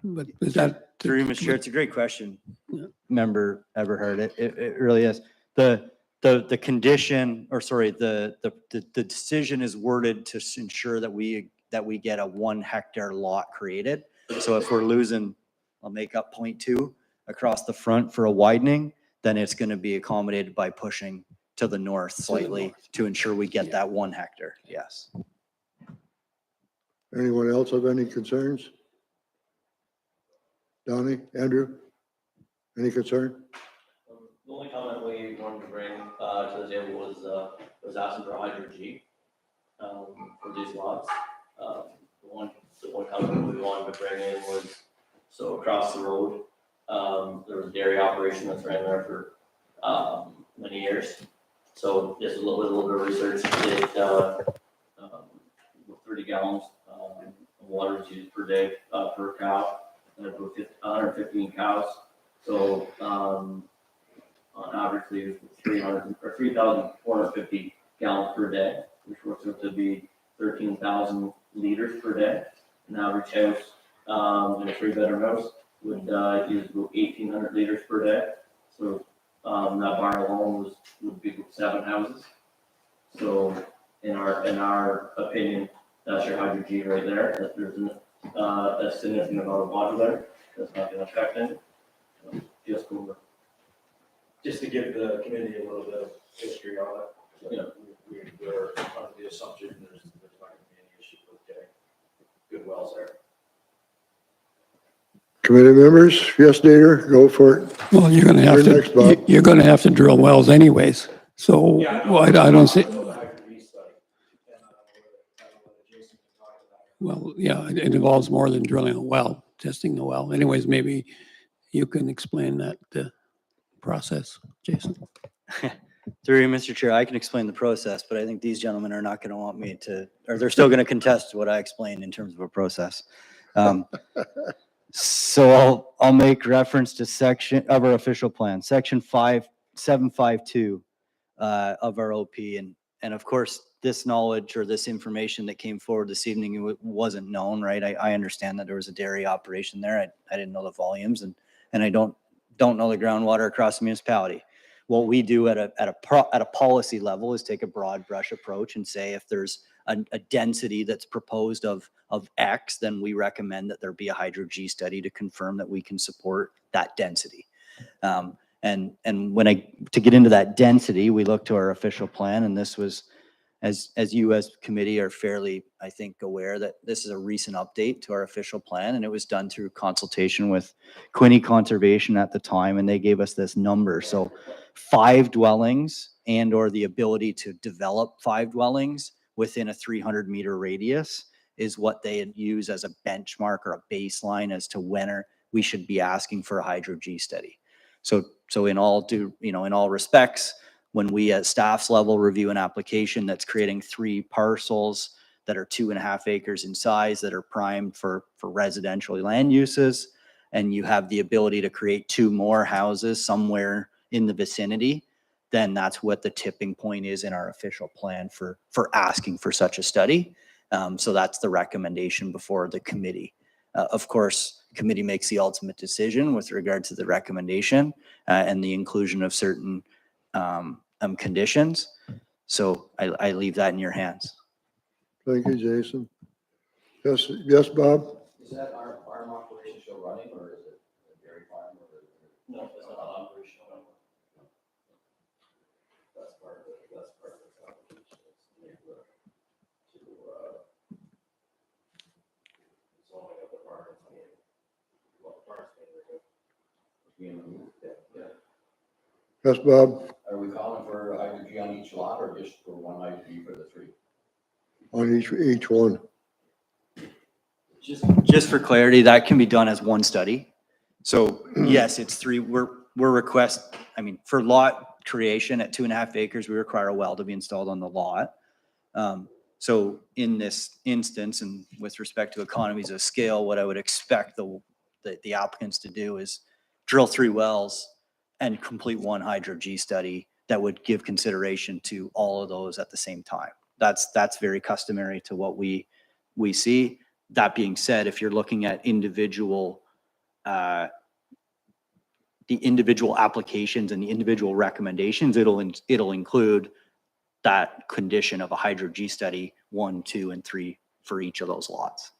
But is that? Through you, Mr. Chair, it's a great question. Yeah. Member Everhard, it really is. The condition, or sorry, the decision is worded to ensure that we get a 1 hectare lot created. So if we're losing, I'll make up 0.2 across the front for a widening, then it's going to be accommodated by pushing to the north slightly to ensure we get that 1 hectare. Yes. Anyone else have any concerns? Donnie, Andrew, any concern? The only comment we wanted to bring to the table was asking for hydro G for these lots. The one comment we wanted to bring in was, so across the road, there was a dairy operation that's ran there for many years. So just a little bit of research, did 30 gallons of water is used per day per cow, and it was 115 cows. So on average, they use 3,450 gallons per day, which works out to be 13,000 liters per day. An average house in a 3-bedroom house would use about 1,800 liters per day. So that barn alone would be 7 houses. So in our opinion, that's your hydro G right there. That there's a significant amount of water there. That's not going to affect it. Just to give the committee a little bit of history on it. Yeah. We're under the assumption there's not going to be any issue with getting good wells there. Committee members, yes, Dieter, go for it. Well, you're gonna have You're next, to, Bob. you're gonna have to drill wells anyways. So well, I don't see, well, yeah, it involves more than drilling a well, testing the well. Anyways, maybe you can explain that process, Jason. Through you, Mr. Chair, I can explain the process, but I think these gentlemen are not going to want me to, or they're still going to contest what I explained in terms of a process. So I'll make reference to section of our official plan, section 5752 of our OP. And of course, this knowledge or this information that came forward this evening wasn't known, right? I understand that there was a dairy operation there. I didn't know the volumes, and I don't know the groundwater across the municipality. What we do at a policy level is take a broad brush approach and say if there's a density that's proposed of X, then we recommend that there be a hydro G study to confirm that we can support that density. And to get into that density, we look to our official plan, and this was, as you as committee are fairly, I think, aware that this is a recent update to our official plan, and it was done through consultation with Quinte Conservation at the time, and they gave us this number. So 5 dwellings and or the ability to develop 5 dwellings within a 300-meter radius is what they had used as a benchmark or a baseline as to when we should be asking for a hydro G study. So in all respects, when we at staff's level review an application that's creating 3 parcels that are 2.5 acres in size that are primed for residential land uses, and you have the ability to create 2 more houses somewhere in the vicinity, then that's what the tipping point is in our official plan for asking for such a study. So that's the recommendation before the committee. Of course, the committee makes the ultimate decision with regard to the recommendation and the inclusion of certain conditions. So I leave that in your hands. Thank you, Jason. Yes, yes, Bob? Is that our farm operation still running, or is it a dairy farm, or is it? No, it's not operational. That's part of it, that's part of the application, is to make the, zoning of the farm, I mean, what the farm's being removed. Yeah. Yes, Bob? Are we calling for hydrogen on each lot, or just for one hydrogen for the three? On each one. Just for clarity, that can be done as one study. So yes, it's three. We're for lot creation at 2.5 acres, we require a well to be installed on the lot. So in this instance, and with respect to economies of scale, what I would expect the applicants to do is drill 3 wells and complete one hydro-G study that would give consideration to all of those at the same time. That's very customary to what we see. That being said, if you're looking at individual, the individual applications and the individual recommendations, it'll include that condition of a hydro-G study 1, 2, and 3 for each of those lots.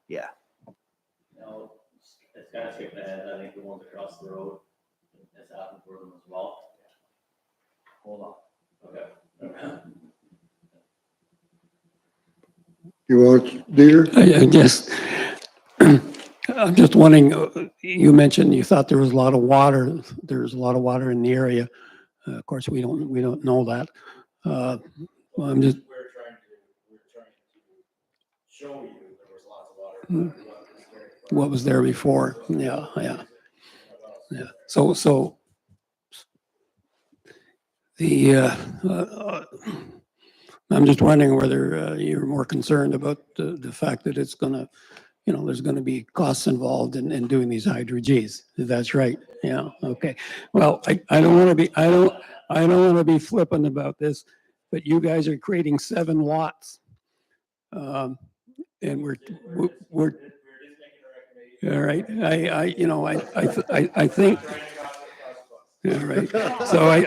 Yeah. Now, it's kind of skipping ahead, I think the ones across the road, has happened for them as well. Hold on. Okay. You want, Dieter? I guess, I'm just wondering, you mentioned you thought there was a lot of water. There's a lot of water in the area. Of course, we don't know that. Well, I'm just, We're trying to show you there was lots of water. what was there before? Yeah. So I'm just wondering whether you're more concerned about the fact that it's gonna, there's gonna be costs involved in doing these hydro-Gs. That's right. Yeah. Okay. Well, I don't want to be flippant about this, but you guys are creating 7 lots. And we're all right. I think. Yeah, right. So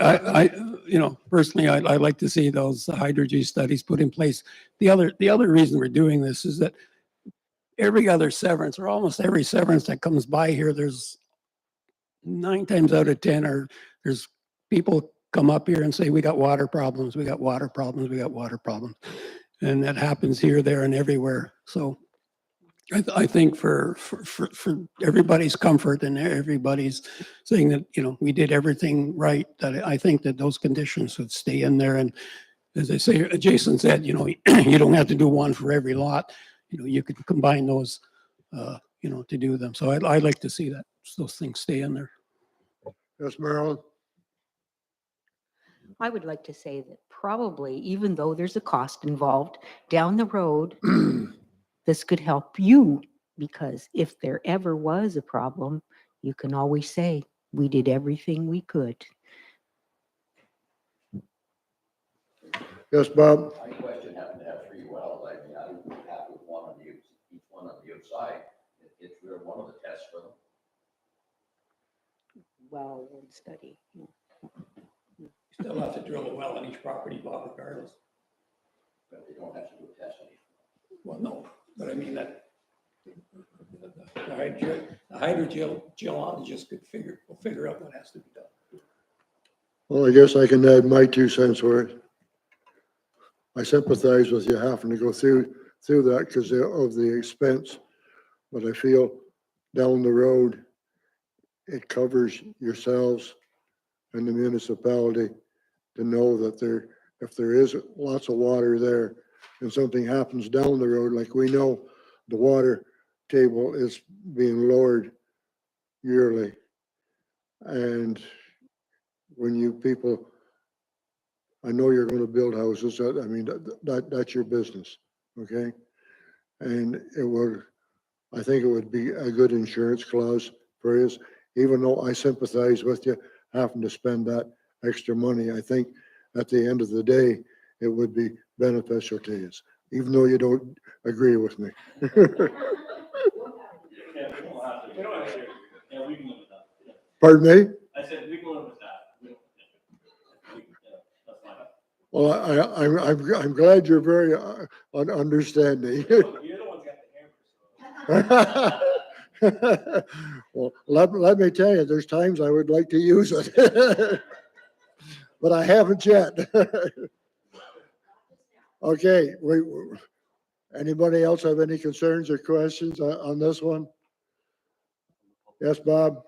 personally, I'd like to see those hydro-G studies put in place. The other reason we're doing this is that every other severance, or almost every severance that comes by here, there's 9 times out of 10, there's people come up here and say, we got water problems, we got water problems, we got water problems. And that happens here, there, and everywhere. So I think for everybody's comfort and everybody's saying that, we did everything right, that I think that those conditions would stay in there. And as I say, Jason said, you don't have to do one for every lot. You could combine those, to do them. So I'd like to see that those things stay in there. Yes, Marilyn? I would like to say that probably, even though there's a cost involved, down the road, this could help you, because if there ever was a problem, you can always say, we did everything we could. Yes, Bob? My question happened to have 3 wells, I mean, I would have with one on each one on the outside. It's really one of the tests for them. Well, one study. Still have to drill a well on each property, Bob, regardless. But they don't have to do a test on each. Well, no, but I mean that the hydrogeologist will figure out what has to be done. Well, I guess I can add my 2 cents worth. I sympathize with you having to go through that because of the expense, but I feel down the road, it covers yourselves and the municipality to know that if there is lots of water there and something happens down the road, like we know the water table is being lowered yearly. And when you people, I know you're going to build houses, that's your business, okay? And I think it would be a good insurance clause for us, even though I sympathize with you having to spend that extra money, I think at the end of the day, it would be beneficial to you, even though you don't agree with me. Yeah, we don't have to. Yeah, we can live with that. Yeah. Pardon me? I said we can live with that. We don't, yeah, that's fine. Well, I'm glad you're very understanding. You're the one who got the hammer, so. Well, let me tell you, there's times I would like to use it. But I haven't yet. Okay, anybody else have any concerns or questions on this one? Yes, Bob?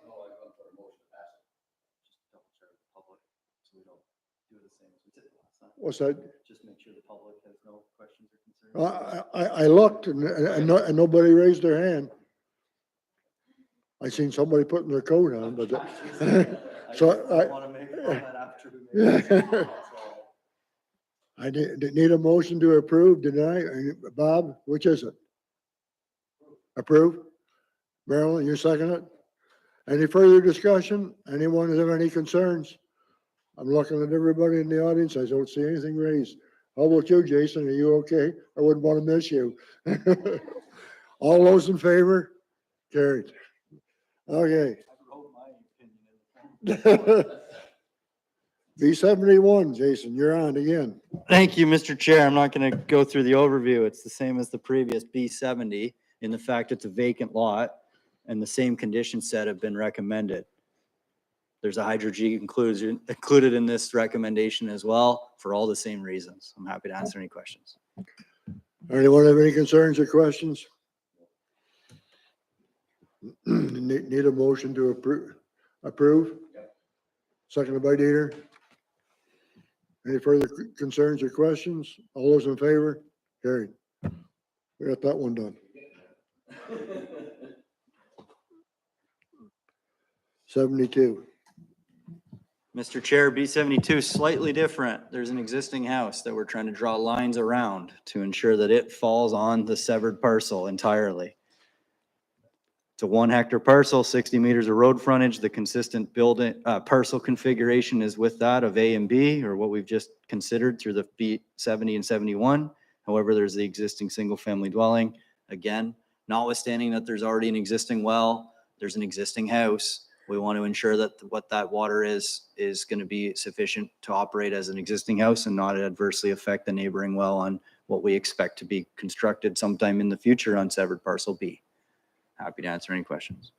What's that? Just make sure the public has no questions or concerns. I looked and nobody raised their hand. I seen somebody putting their coat on, but so Want to make a comment after we make a decision, that's all. I need a motion to approve, deny. Bob, which is it? Approve? Marilyn, you second it? Any further discussion? Anyone have any concerns? I'm looking at everybody in the audience. I don't see anything raised. How about you, Jason? Are you okay? I wouldn't want to miss you. All those in favor? Carried. Okay. B71, Jason, you're on again. Thank you, Mr. Chair. I'm not going to go through the overview. It's the same as the previous B70 in the fact it's a vacant lot and the same condition set have been recommended. There's a Hydro G included in this recommendation as well for all the same reasons. I'm happy to answer any questions. Anyone have any concerns or questions? Need a motion to approve? Seconded by Dieter. Any further concerns or questions? All those in favor? Carried. We got that one done. 72. Mr. Chair, B72 is slightly different. There's an existing house that we're trying to draw lines around to ensure that it falls on the severed parcel entirely. It's a 1 hectare parcel, 60 meters of road frontage. The consistent building parcel configuration is with that of A and B, or what we've just considered through the B70 and 71. However, there's the existing single family dwelling. Again, notwithstanding that there's already an existing well, there's an existing house. We want to ensure that what that water is going to be sufficient to operate as an existing house and not adversely affect the neighboring well on what we expect to be constructed sometime in the future on severed parcel B. Happy to answer any questions.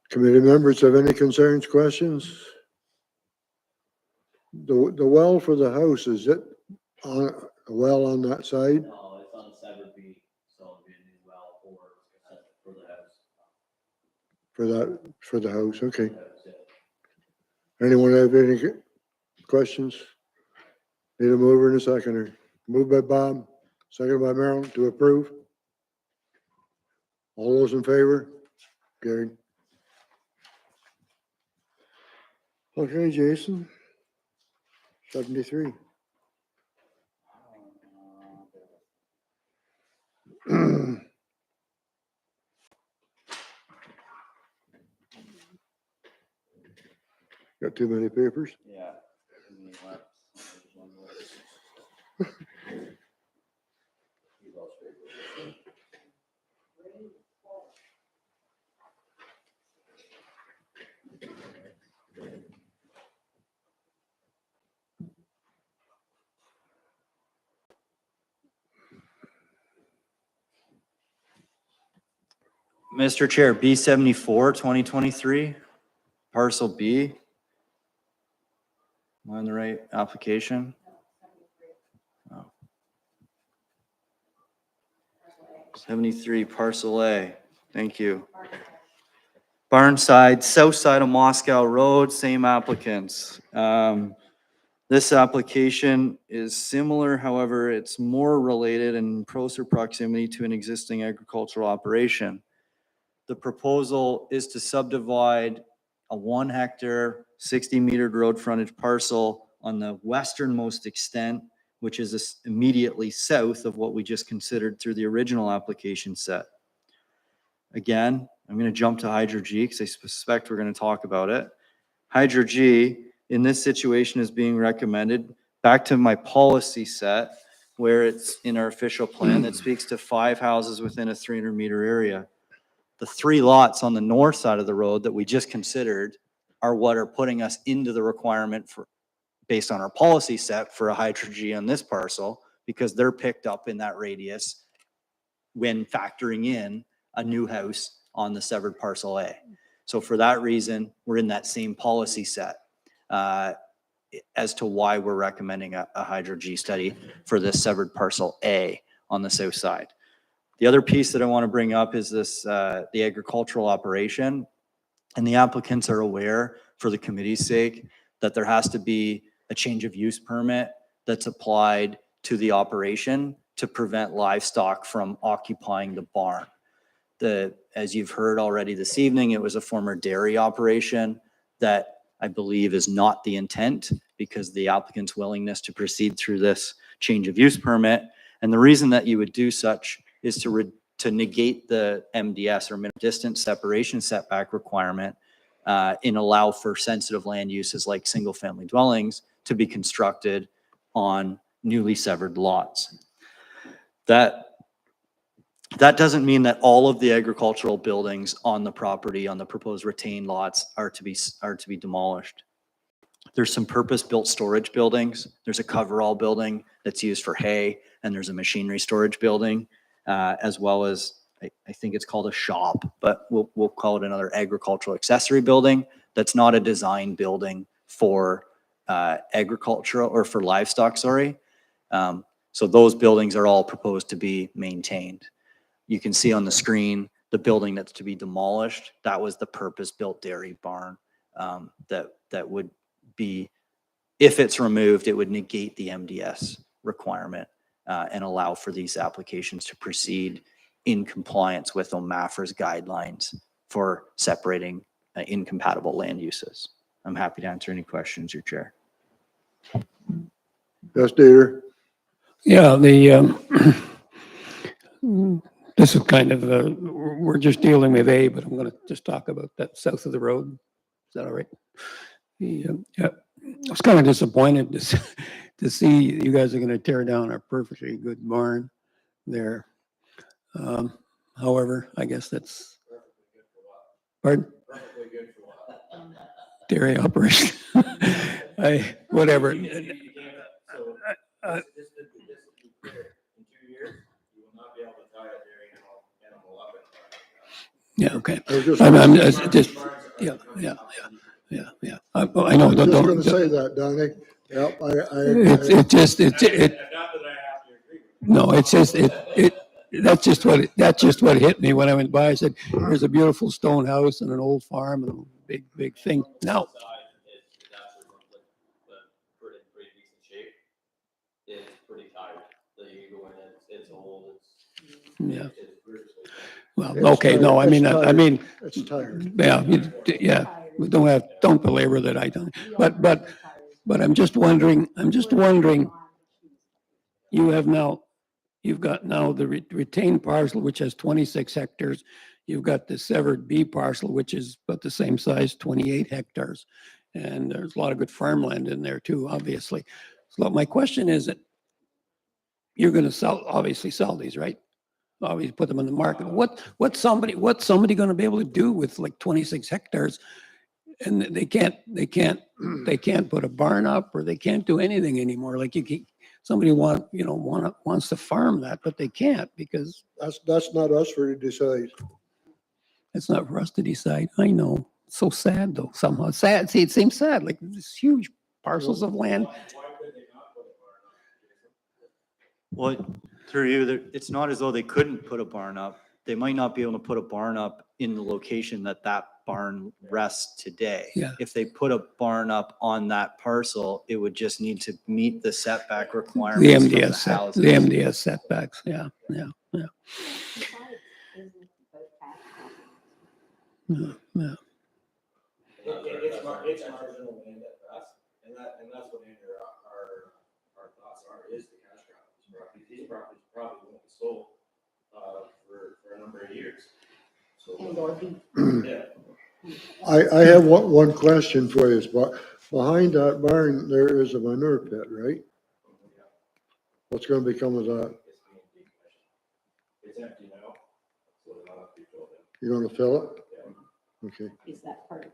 Committee members have any concerns, questions? The well for the house, is it on a well on that side? No, it's on severed B, so it'd be a new well for the house. For the house, okay. That's it. Anyone have any questions? Need a mover and a seconder. Moved by Bob, seconded by Marilyn to approve. All those in favor? Carried. Okay, Jason. 73. Got too many papers? Yeah. Mr. Chair, B74, 2023, parcel B. Am I on the right application? Oh. 73, parcel A. Thank you. Barnside, south side of Moscow Road, same applicants. This application is similar, however, it's more related in closer proximity to an existing agricultural operation. The proposal is to subdivide a 1 hectare, 60 metered road frontage parcel on the westernmost extent, which is immediately south of what we just considered through the original application set. Again, I'm going to jump to Hydro G because I suspect we're going to talk about it. Hydro G in this situation is being recommended. Back to my policy set, where it's in our official plan that speaks to 5 houses within a 300-meter area. The 3 lots on the north side of the road that we just considered are what are putting us into the requirement for, based on our policy set for a Hydro G on this parcel, because they're picked up in that radius when factoring in a new house on the severed parcel A. So for that reason, we're in that same policy set as to why we're recommending a Hydro G study for this severed parcel A on the south side. The other piece that I want to bring up is this, the agricultural operation. And the applicants are aware, for the committee's sake, that there has to be a change of use permit that's applied to the operation to prevent livestock from occupying the barn. As you've heard already this evening, it was a former dairy operation that I believe is not the intent, because the applicant's willingness to proceed through this change of use permit. And the reason that you would do such is to negate the MDS, or minimum distance separation setback requirement, and allow for sensitive land uses like single-family dwellings to be constructed on newly severed lots. That doesn't mean that all of the agricultural buildings on the property, on the proposed retained lots, are to be demolished. There's some purpose-built storage buildings. There's a coverall building that's used for hay, and there's a machinery storage building, as well as I think it's called a shop, but we'll call it another agricultural accessory building. That's not a design building for agricultural or for livestock, sorry. So those buildings are all proposed to be maintained. You can see on the screen the building that's to be demolished. That was the purpose-built dairy barn that would be, if it's removed, it would negate the MDS requirement and allow for these applications to proceed in compliance with OMAFRA's guidelines for separating incompatible land uses. I'm happy to answer any questions, Your Chair. Yes, Dieter? Yeah, this is kind of, we're just dealing with A, but I'm going to just talk about that south of the road. Is that all right? Yeah, I was kind of disappointed to see you guys are going to tear down a perfectly good barn there. However, I guess that's, pardon? Dairy operation. Whatever. Yeah, okay. I was just I'm gonna- just, yeah. I know, I was just don't, gonna say that, Donnie. Yep, it's just, no, it's just, that's just what hit me when I went by. I said, there's a beautiful stone house and an old farm and a big thing. Now, Pretty decent shape. It's pretty tired. You go in, it's old, yeah, it's brutal. well, okay, no, I mean, it's tired. yeah, we don't belabor that, I don't, but I'm just wondering, you've got now the retained parcel, which has 26 hectares. You've got the severed B parcel, which is about the same size, 28 hectares. And there's a lot of good farmland in there too, obviously. So my question is that you're going to obviously sell these, right? Obviously put them on the market. What's somebody going to be able to do with like 26 hectares? And they can't put a barn up, or they can't do anything anymore. Like somebody wants to farm that, but they can't, because That's not us for to decide. it's not for us to decide. I know. It's so sad though, somehow. Sad. See, it seems sad, like this huge parcels of land. Well, through you, it's not as though they couldn't put a barn up. They might not be able to put a barn up in the location that barn rests today. Yeah. If they put a barn up on that parcel, it would just need to meet the setback The requirements from the MDS, houses. the MDS setbacks. Yeah. It's marginal land at best, and that's what Andrew, our thoughts are, is the cash crop of these properties. These properties probably won't be sold, for a number of years. So, And or be yeah. I have one question for you, Behind that barn, there is a manure pit, right? What's gonna become of that? It's empty now, so it'll not be filled in. You're gonna fill it? Okay. Is that part of it?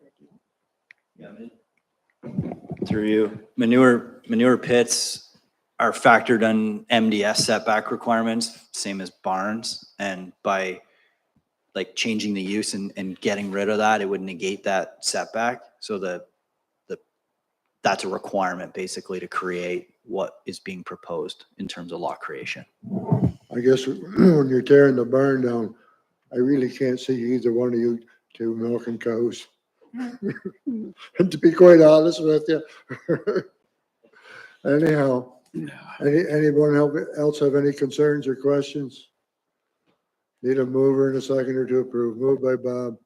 Through you, manure pits are factored in MDS setback requirements, same as barns. And by like changing the use and getting rid of that, it would negate that setback. So that's a requirement basically to create what is being proposed in terms of lot creation. I guess when you're tearing the barn down, I really can't see either one of you two milking cows. To be quite honest with you. Anyhow, anyone else have any concerns or questions? Need a mover and a seconder to approve. Moved by Bob,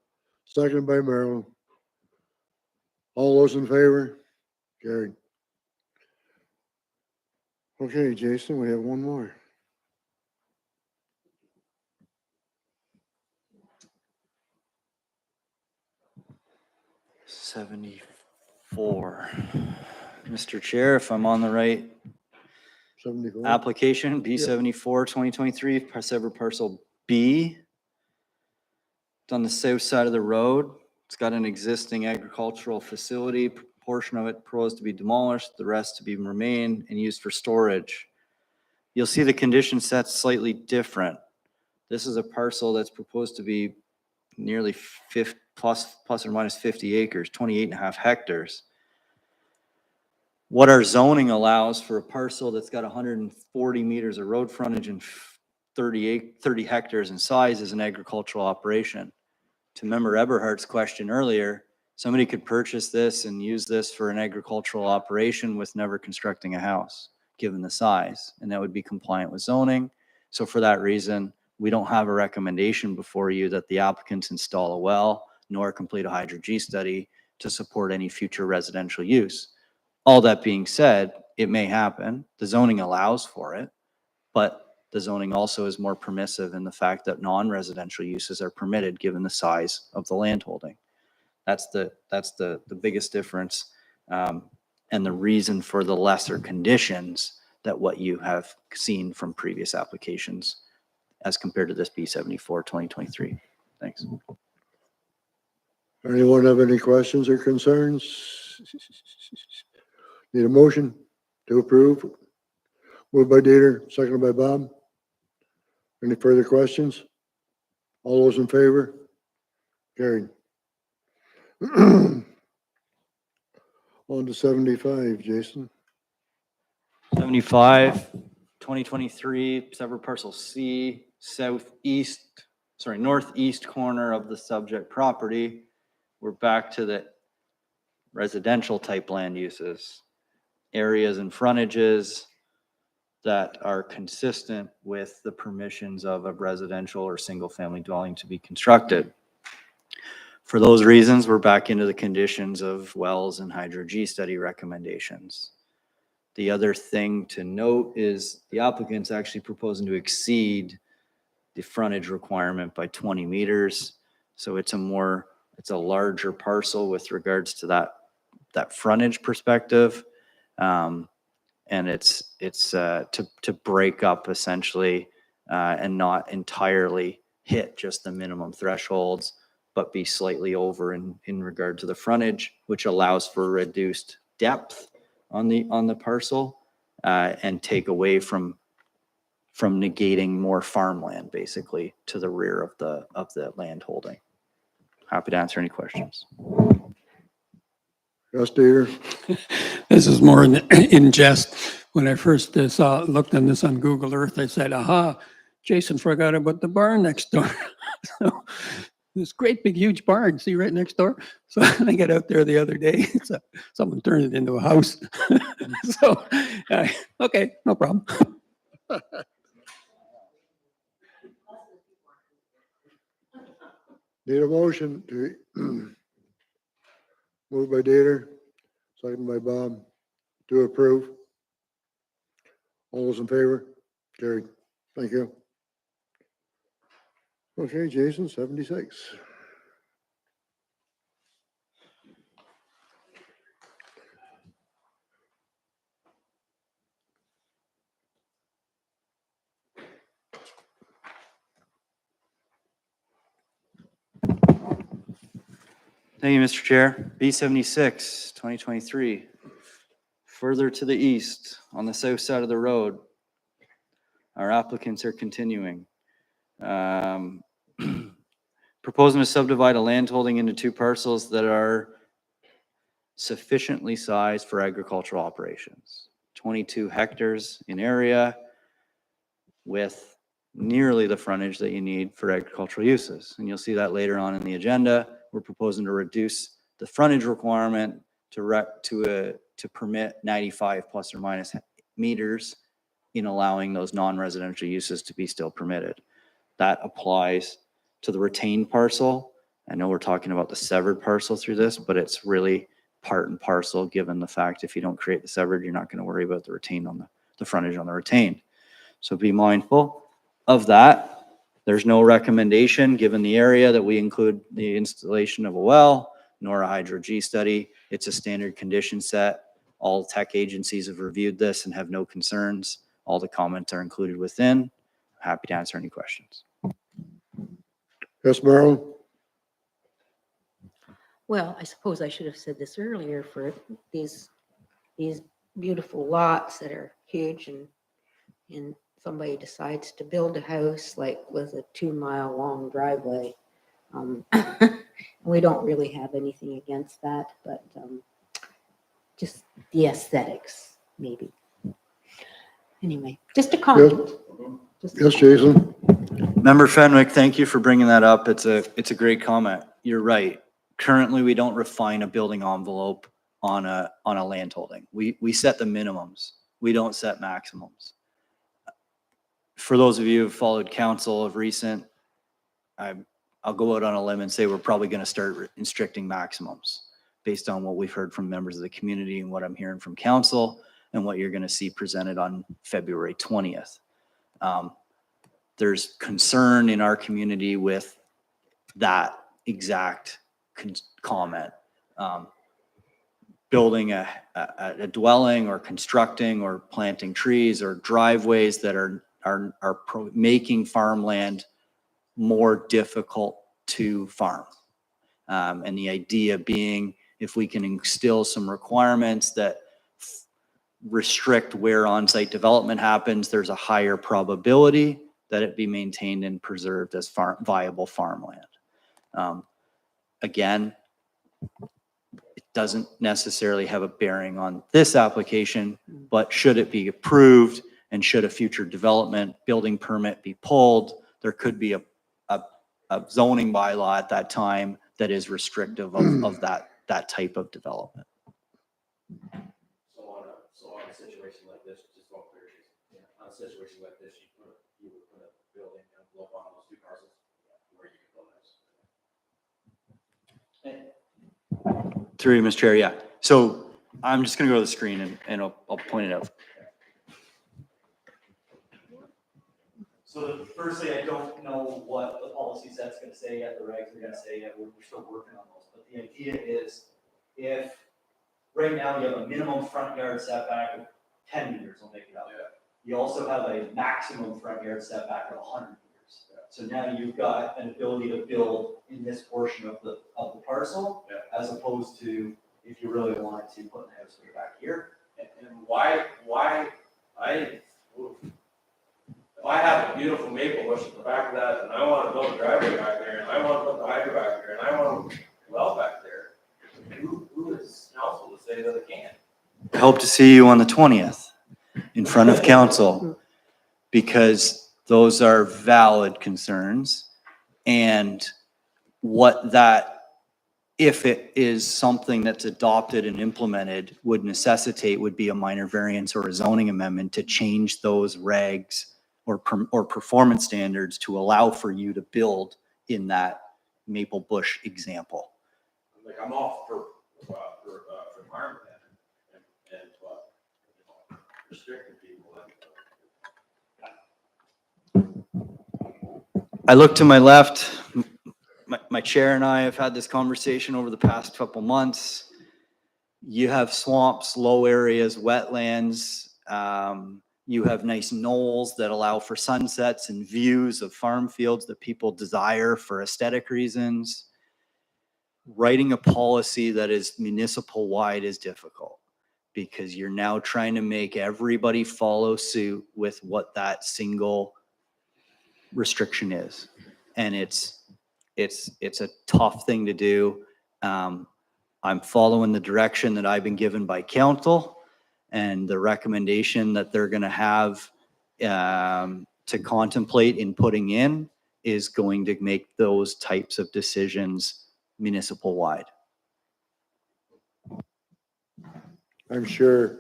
seconded by Marilyn. All those in favor? Carried. Okay, Jason, we have one more. '74. Mr. Chair, if I'm on the right 74. application, B74, 2023, Persever Parcel B. It's on the south side of the road. It's got an existing agricultural facility, portion of it proposed to be demolished, the rest to be remain and used for storage. You'll see the condition set's slightly different. This is a parcel that's proposed to be nearly plus or minus 50 acres, 28.5 hectares. What our zoning allows for a parcel that's got 140 meters of road frontage and 30 hectares in size is an agricultural operation. To Member Eberhardt's question earlier, somebody could purchase this and use this for an agricultural operation with never constructing a house, given the size, and that would be compliant with zoning. So for that reason, we don't have a recommendation before you that the applicants install a well nor complete a hydro-G study to support any future residential use. All that being said, it may happen. The zoning allows for it, but the zoning also is more permissive in the fact that non-residential uses are permitted given the size of the land holding. That's the biggest difference, and the reason for the lesser conditions that what you have seen from previous applications as compared to this B74 2023. Thanks. Anyone have any questions or concerns? Need a motion to approve? Moved by Dieter, seconded by Bob. Any further questions? All those in favor? Carried. On to 75, Jason. 75, 2023, Sever Parcel C, northeast corner of the subject property. We're back to the residential type land uses, areas and frontages that are consistent with the permissions of a residential or single family dwelling to be constructed. For those reasons, we're back into the conditions of wells and hydro-G study recommendations. The other thing to note is the applicant's actually proposing to exceed the frontage requirement by 20 meters. So it's a larger parcel with regards to that frontage perspective. And it's to break up essentially and not entirely hit just the minimum thresholds, but be slightly over in regard to the frontage, which allows for reduced depth on the parcel and take away from negating more farmland basically to the rear of the land holding. Happy to answer any questions. Yes, Dieter. This is more in jest. When I first looked on this on Google Earth, I said, aha, Jason forgot about the barn next door. So, this great big huge barn, see right next door? So I got out there the other day, someone turned it into a house. So, okay, no problem. Need a motion to moved by Dieter, second by Bob, to approve. All those in favor? Carried. Thank you. Okay, Jason, 76. Thank you, Mr. Chair. B76, 2023. Further to the east, on the south side of the road, our applicants are continuing. Proposing to subdivide a land holding into 2 parcels that are sufficiently sized for agricultural operations. 22 hectares in area with nearly the frontage that you need for agricultural uses. And you'll see that later on in the agenda. We're proposing to reduce the frontage requirement to permit 95 plus or minus meters in allowing those non-residential uses to be still permitted. That applies to the retained parcel. I know we're talking about the severed parcel through this, but it's really part and parcel, given the fact if you don't create the severed, you're not going to worry about the retained on the frontage on the retained. So be mindful of that. There's no recommendation, given the area, that we include the installation of a well, nor a hydro G study. It's a standard condition set. All tech agencies have reviewed this and have no concerns. All the comments are included within. Happy to answer any questions. Yes, Merrill? Well, I suppose I should have said this earlier for these beautiful lots that are huge and somebody decides to build a house like with a 2-mile long driveway. We don't really have anything against that, but just the aesthetics, maybe. Anyway, just a comment. Yes, Jason? Member Fenwick, thank you for bringing that up. It's a great comment. You're right. Currently, we don't refine a building envelope on a land holding. We set the minimums. We don't set maximums. For those of you who've followed council of recent, I'll go out on a limb and say we're probably going to start restricting maximums based on what we've heard from members of the community and what I'm hearing from council and what you're going to see presented on February 20th. There's concern in our community with that exact comment. Building a dwelling or constructing or planting trees or driveways that are making farmland more difficult to farm. And the idea being, if we can instill some requirements that restrict where on-site development happens, there's a higher probability that it be maintained and preserved as viable farmland. Again, it doesn't necessarily have a bearing on this application, but should it be approved and should a future development building permit be pulled, there could be a zoning bylaw at that time that is restrictive of that type of development. So on a situation like this, just one clarification, on a situation like this, you would put a building envelope on those 2 parcels where you can build those. Through you, Mr. Chair, yeah. So I'm just going to go to the screen and I'll point it out. So firstly, I don't know what the policy set's going to say yet, the regs are going to say yet. We're still working on those. But the idea is, if right now you have a minimum front yard setback of 10 meters, I'll make it up. Yeah. You also have a maximum front yard setback of 100 meters. Yeah. So now you've got an ability to build in this portion of the parcel, yeah, as opposed to if you really wanted to put the house way back here. And why if I have a beautiful maple bush at the back of that, and I want to build a driveway back there, and I want to put the hydro back there, and I want a well back there, who is council to say that it can't? I hope to see you on the 20th in front of council, because those are valid concerns. And what that, if it is something that's adopted and implemented, would necessitate would be a minor variance or a zoning amendment to change those regs or performance standards to allow for you to build in that maple bush example. Like, I'm all for farmland and restricting people. I look to my left. My chair and I have had this conversation over the past couple months. You have swamps, low areas, wetlands. You have nice knolls that allow for sunsets and views of farm fields that people desire for aesthetic reasons. writing a policy that is municipal wide is difficult because you're now trying to make everybody follow suit with what that single restriction is. And it's a tough thing to do. I'm following the direction that I've been given by council and the recommendation that they're going to have to contemplate in putting in is going to make those types of decisions municipal wide. I'm sure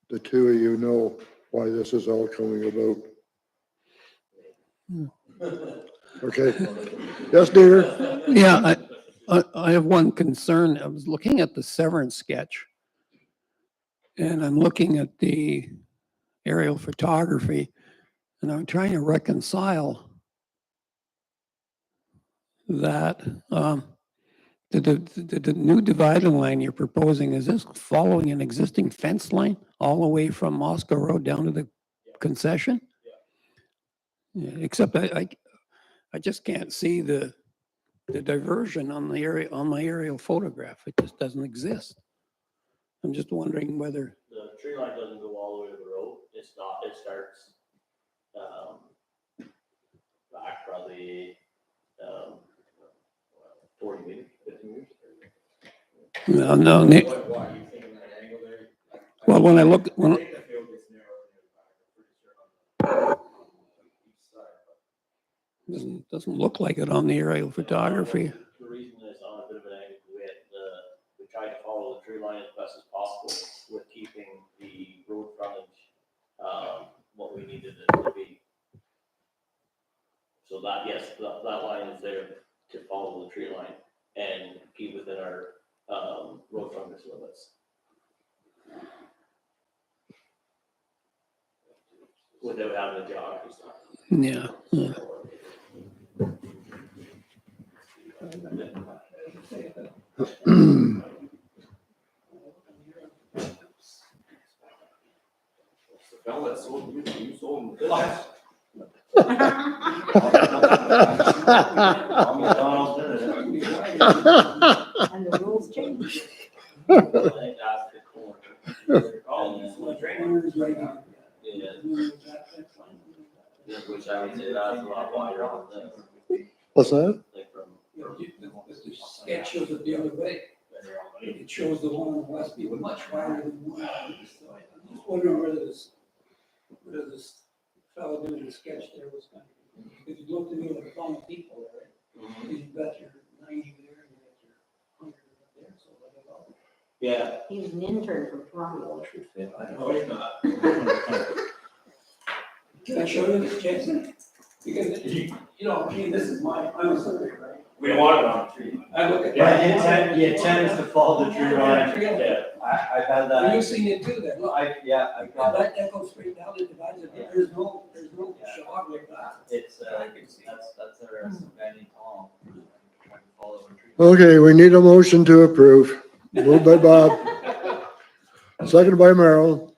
the two of you know why this is all coming about. Okay. Yes, dear. Yeah, I have one concern. I was looking at the Severn sketch. And I'm looking at the aerial photography, and I'm trying to reconcile that. The new dividing line you're proposing, is this following an existing fence line all the way from Moscow Road down to the concession? Yeah, except I just can't see the diversion on the area, on my aerial photograph. It just doesn't exist. I'm just wondering whether, The tree line doesn't go all the way to the road. It starts, back probably, 40 meters, 50 meters. no, well, when I look, doesn't look like it on the aerial photography. The reason it's on a bit of an angle, we tried to follow the tree line as best as possible with keeping the road frontage, what we needed it to be. So that, yes, that line is there to follow the tree line and keep within our, road frontage limits. Without having a geography stuff. Yeah. Yeah. The fella that sold you sold him. And the rules change. I think that's the corner. Oh, you sold the trainers right now. Yeah. Which I would say that's a lot wider than this. What's that? Like from. The sketch shows it the other way. It shows the one on the west being much wider than the one on the east. So I'm just wondering whether this fellow doing the sketch there was kind of, because you look to me like a common people there, right? You've got your 90 there and you got your 100 up there, so like about. Yeah. He was an intern from Toronto. No, he's not. Can I show you this, Jason? Because, you know, I mean, this is I'm a surveyor, right? We want it on the tree. I look at. The intent is to follow the tree line. Yeah. I've had Well, you've seen it too then, look. I've That goes straight down, it divides it, there's no jog like that. It's, that's our Vandy Tom. Okay, we need a motion to approve. Moved by Bob. Seconded by Merrill.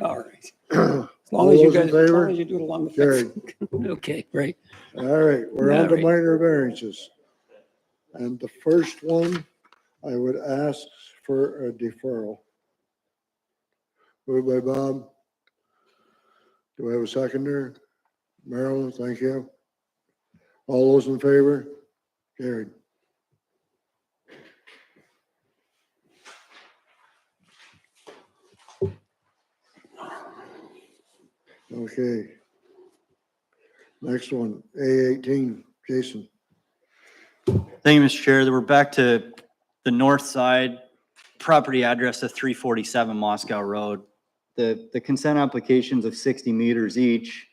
All right. As All long as you those in guys, as favor? long as you do it along the Carried. fence. Okay, great. All right, we're on to All right. minor variances. And the first one, I would ask for a deferral. Moved by Bob. Do I have a seconder? Marilyn, thank you. All those in favor? Carried. Okay. Next one, A18, Jason. Thank you, Mr. Chair. We're back to the north side, property address of 347 Moscow Road. The consent applications of 60 meters each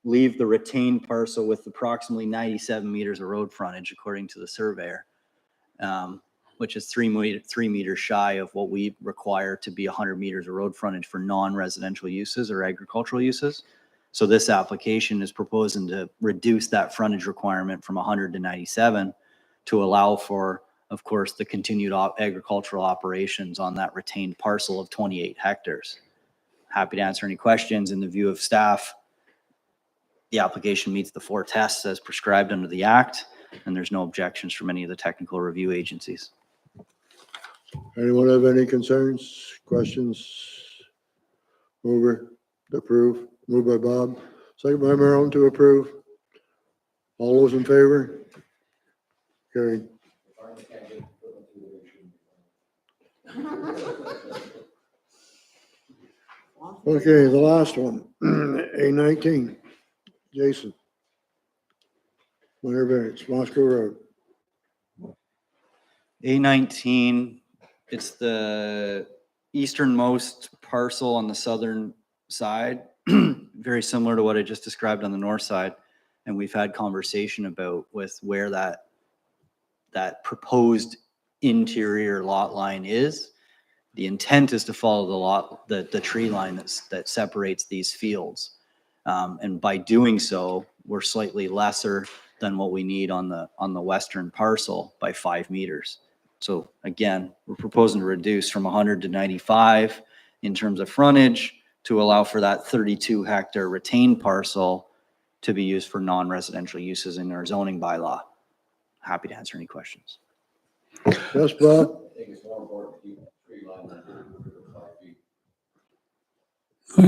leave the retained parcel with approximately 97 meters of road frontage, according to the surveyor, which is 3 meters shy of what we require to be 100 meters of road frontage for non-residential uses or agricultural uses. So this application is proposing to reduce that frontage requirement from 100 to 97 to allow for, of course, the continued agricultural operations on that retained parcel of 28 hectares. Happy to answer any questions. In the view of staff, the application meets the 4 tests as prescribed under the Act. and there's no objections from any of the technical review agencies. Anyone have any concerns, questions? Mover to approve, moved by Bob, second by Marilyn to approve. All those in favor? Carried. Okay, the last one, A19, Jason. Winter variance, Moscow Road. A19, it's the easternmost parcel on the southern side, very similar to what I just described on the north side. And we've had conversation about with where that proposed interior lot line is. The intent is to follow the tree line that separates these fields. And by doing so, we're slightly lesser than what we need on the western parcel by 5 meters. So again, we're proposing to reduce from 100 to 95 in terms of frontage to allow for that 32 hectare retained parcel to be used for non-residential uses in our zoning bylaw. Happy to answer any questions. Yes, Bob? I think it's more important to keep the tree line than to 5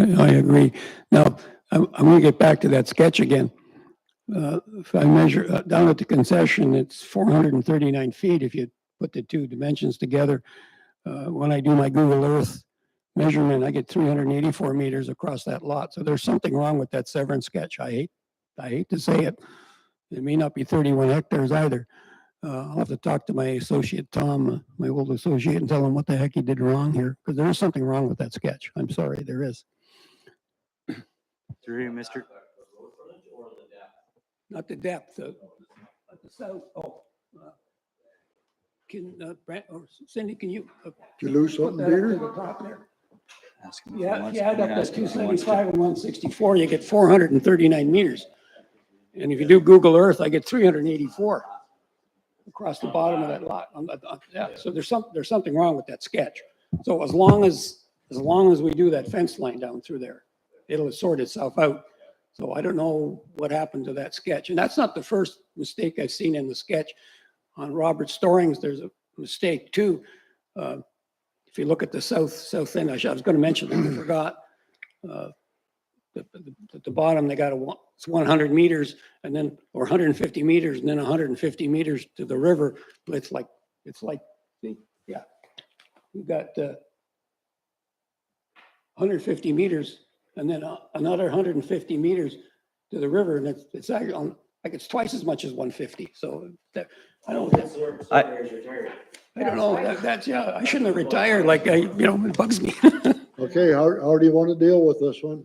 feet. I agree. Now, I'm going to get back to that sketch again. If I measure down at the concession, it's 439 feet if you put the two dimensions together. When I do my Google Earth measurement, I get 384 meters across that lot. So there's something wrong with that Severn sketch. I hate to say it. It may not be 31 hectares either. I'll have to talk to my associate, Tom, my old associate, and tell him what the heck he did wrong here, because there is something wrong with that sketch. I'm sorry, there is. Through you, Mr. Not the depth, the south, can, Brent, or Cindy, can you? Did you lose put something, that up to Peter? the top there? Ask him if he Yeah, if wants- you add up ask that him if he wants to. 275 and 164, you get 439 meters. And if you do Google Earth, I get 384 across the bottom of that lot. Yeah, so there's something wrong with that sketch. So as long as we do that fence line down through there, it'll sort itself out. So I don't know what happened to that sketch. And that's not the first mistake I've seen in the sketch. On Robert Storings, there's a mistake too. If you look at the south end, I was going to mention it, I forgot. At the bottom, they got it's 100 meters and then, or 150 meters and then 150 meters to the river. It's like, yeah. You got 150 meters and then another 150 meters to the river, and it's actually on, like, it's twice as much as 150. So that, I don't know. That's, yeah, I shouldn't have retired. Like, it bugs me. Okay, how do you want to deal with this one?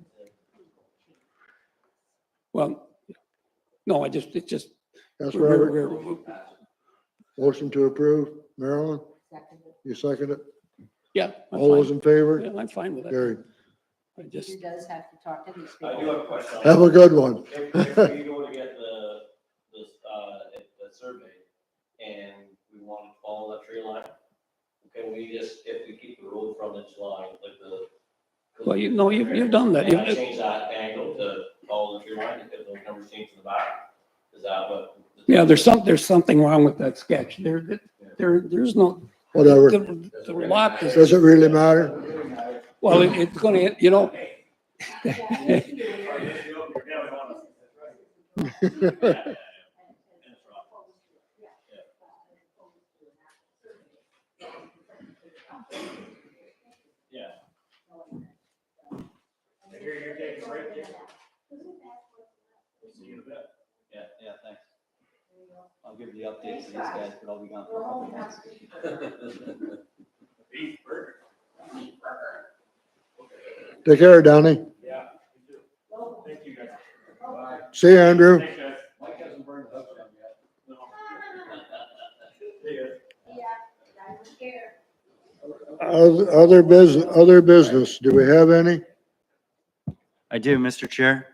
Well, no, it's just. Yes, we're- Robert, we're- motion to approve, Marilyn, Second. you second it? Yeah. I'm All those fine. in favor? Yeah, I'm fine with that. Carried. I just, Peter does have to talk to these I do people. have a question. Have a good one. If we go to get the survey and we want to follow that tree line, can we just, if we keep the road frontage line, like the. well, you've done that. Can I change that angle to follow the tree line because those numbers change to the back? Is that what? Yeah, there's something wrong with that sketch. There's no, Whatever. the lot is, Does it really matter? well, it's gonna, Yeah. You're taking a break, yeah? See you in a bit. Yeah, thanks. I'll give the updates to these guys, but I'll be gone for a couple months. Beef burger. Take care, Donnie. Yeah. Thank you, guys. Bye. See you, Andrew. Thanks, guys. Mike hasn't burned the house down yet. No. See ya. Other business, do we have any? I do, Mr. Chair.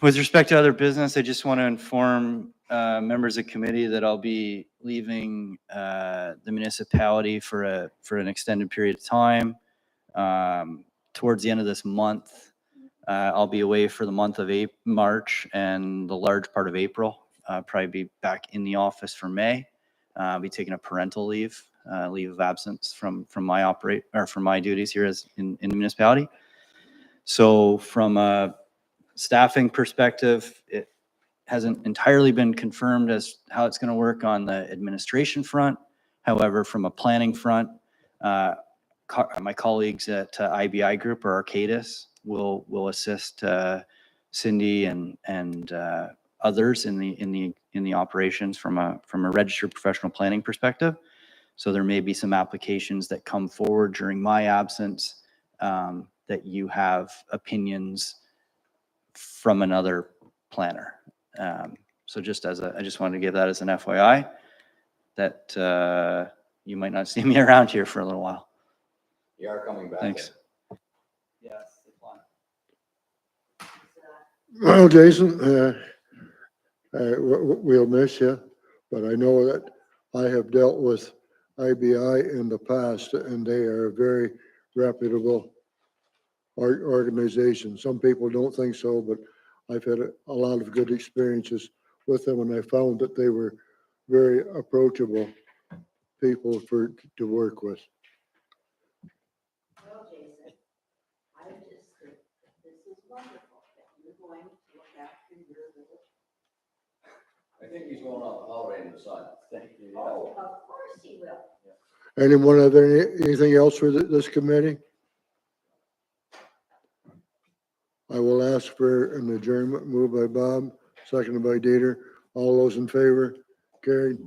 With respect to other business, I just want to inform members of committee that I'll be leaving the municipality for an extended period of time towards the end of this month. I'll be away for the month of March and the large part of April. Probably be back in the office for May. I'll be taking a parental leave, leave of absence from my duties here as in the municipality. So from a staffing perspective, it hasn't entirely been confirmed as how it's going to work on the administration front. However, from a planning front, my colleagues at IBI Group or Arcadis will assist Cindy and others in the operations from a registered professional planning perspective. So there may be some applications that come forward during my absence that you have opinions from another planner. So just I just wanted to give that as an FYI that you might not see me around here for a little while. You are coming back. Thanks. Is, Well, Jason, we'll miss you, but I know that I have dealt with IBI in the past, and they are a very reputable organization. Some people don't think so, but I've had a lot of good experiences with them, and I found that they were very approachable people to work with. well, Jason, I just think that this is wonderful, that you're going to look after your little. I think he's going on holiday in the sun. Thank you. Oh, of course he will. Anyone have anything else for this committee? I will ask for an adjournment, moved by Bob, seconded by Dieter. All those in favor? Carried.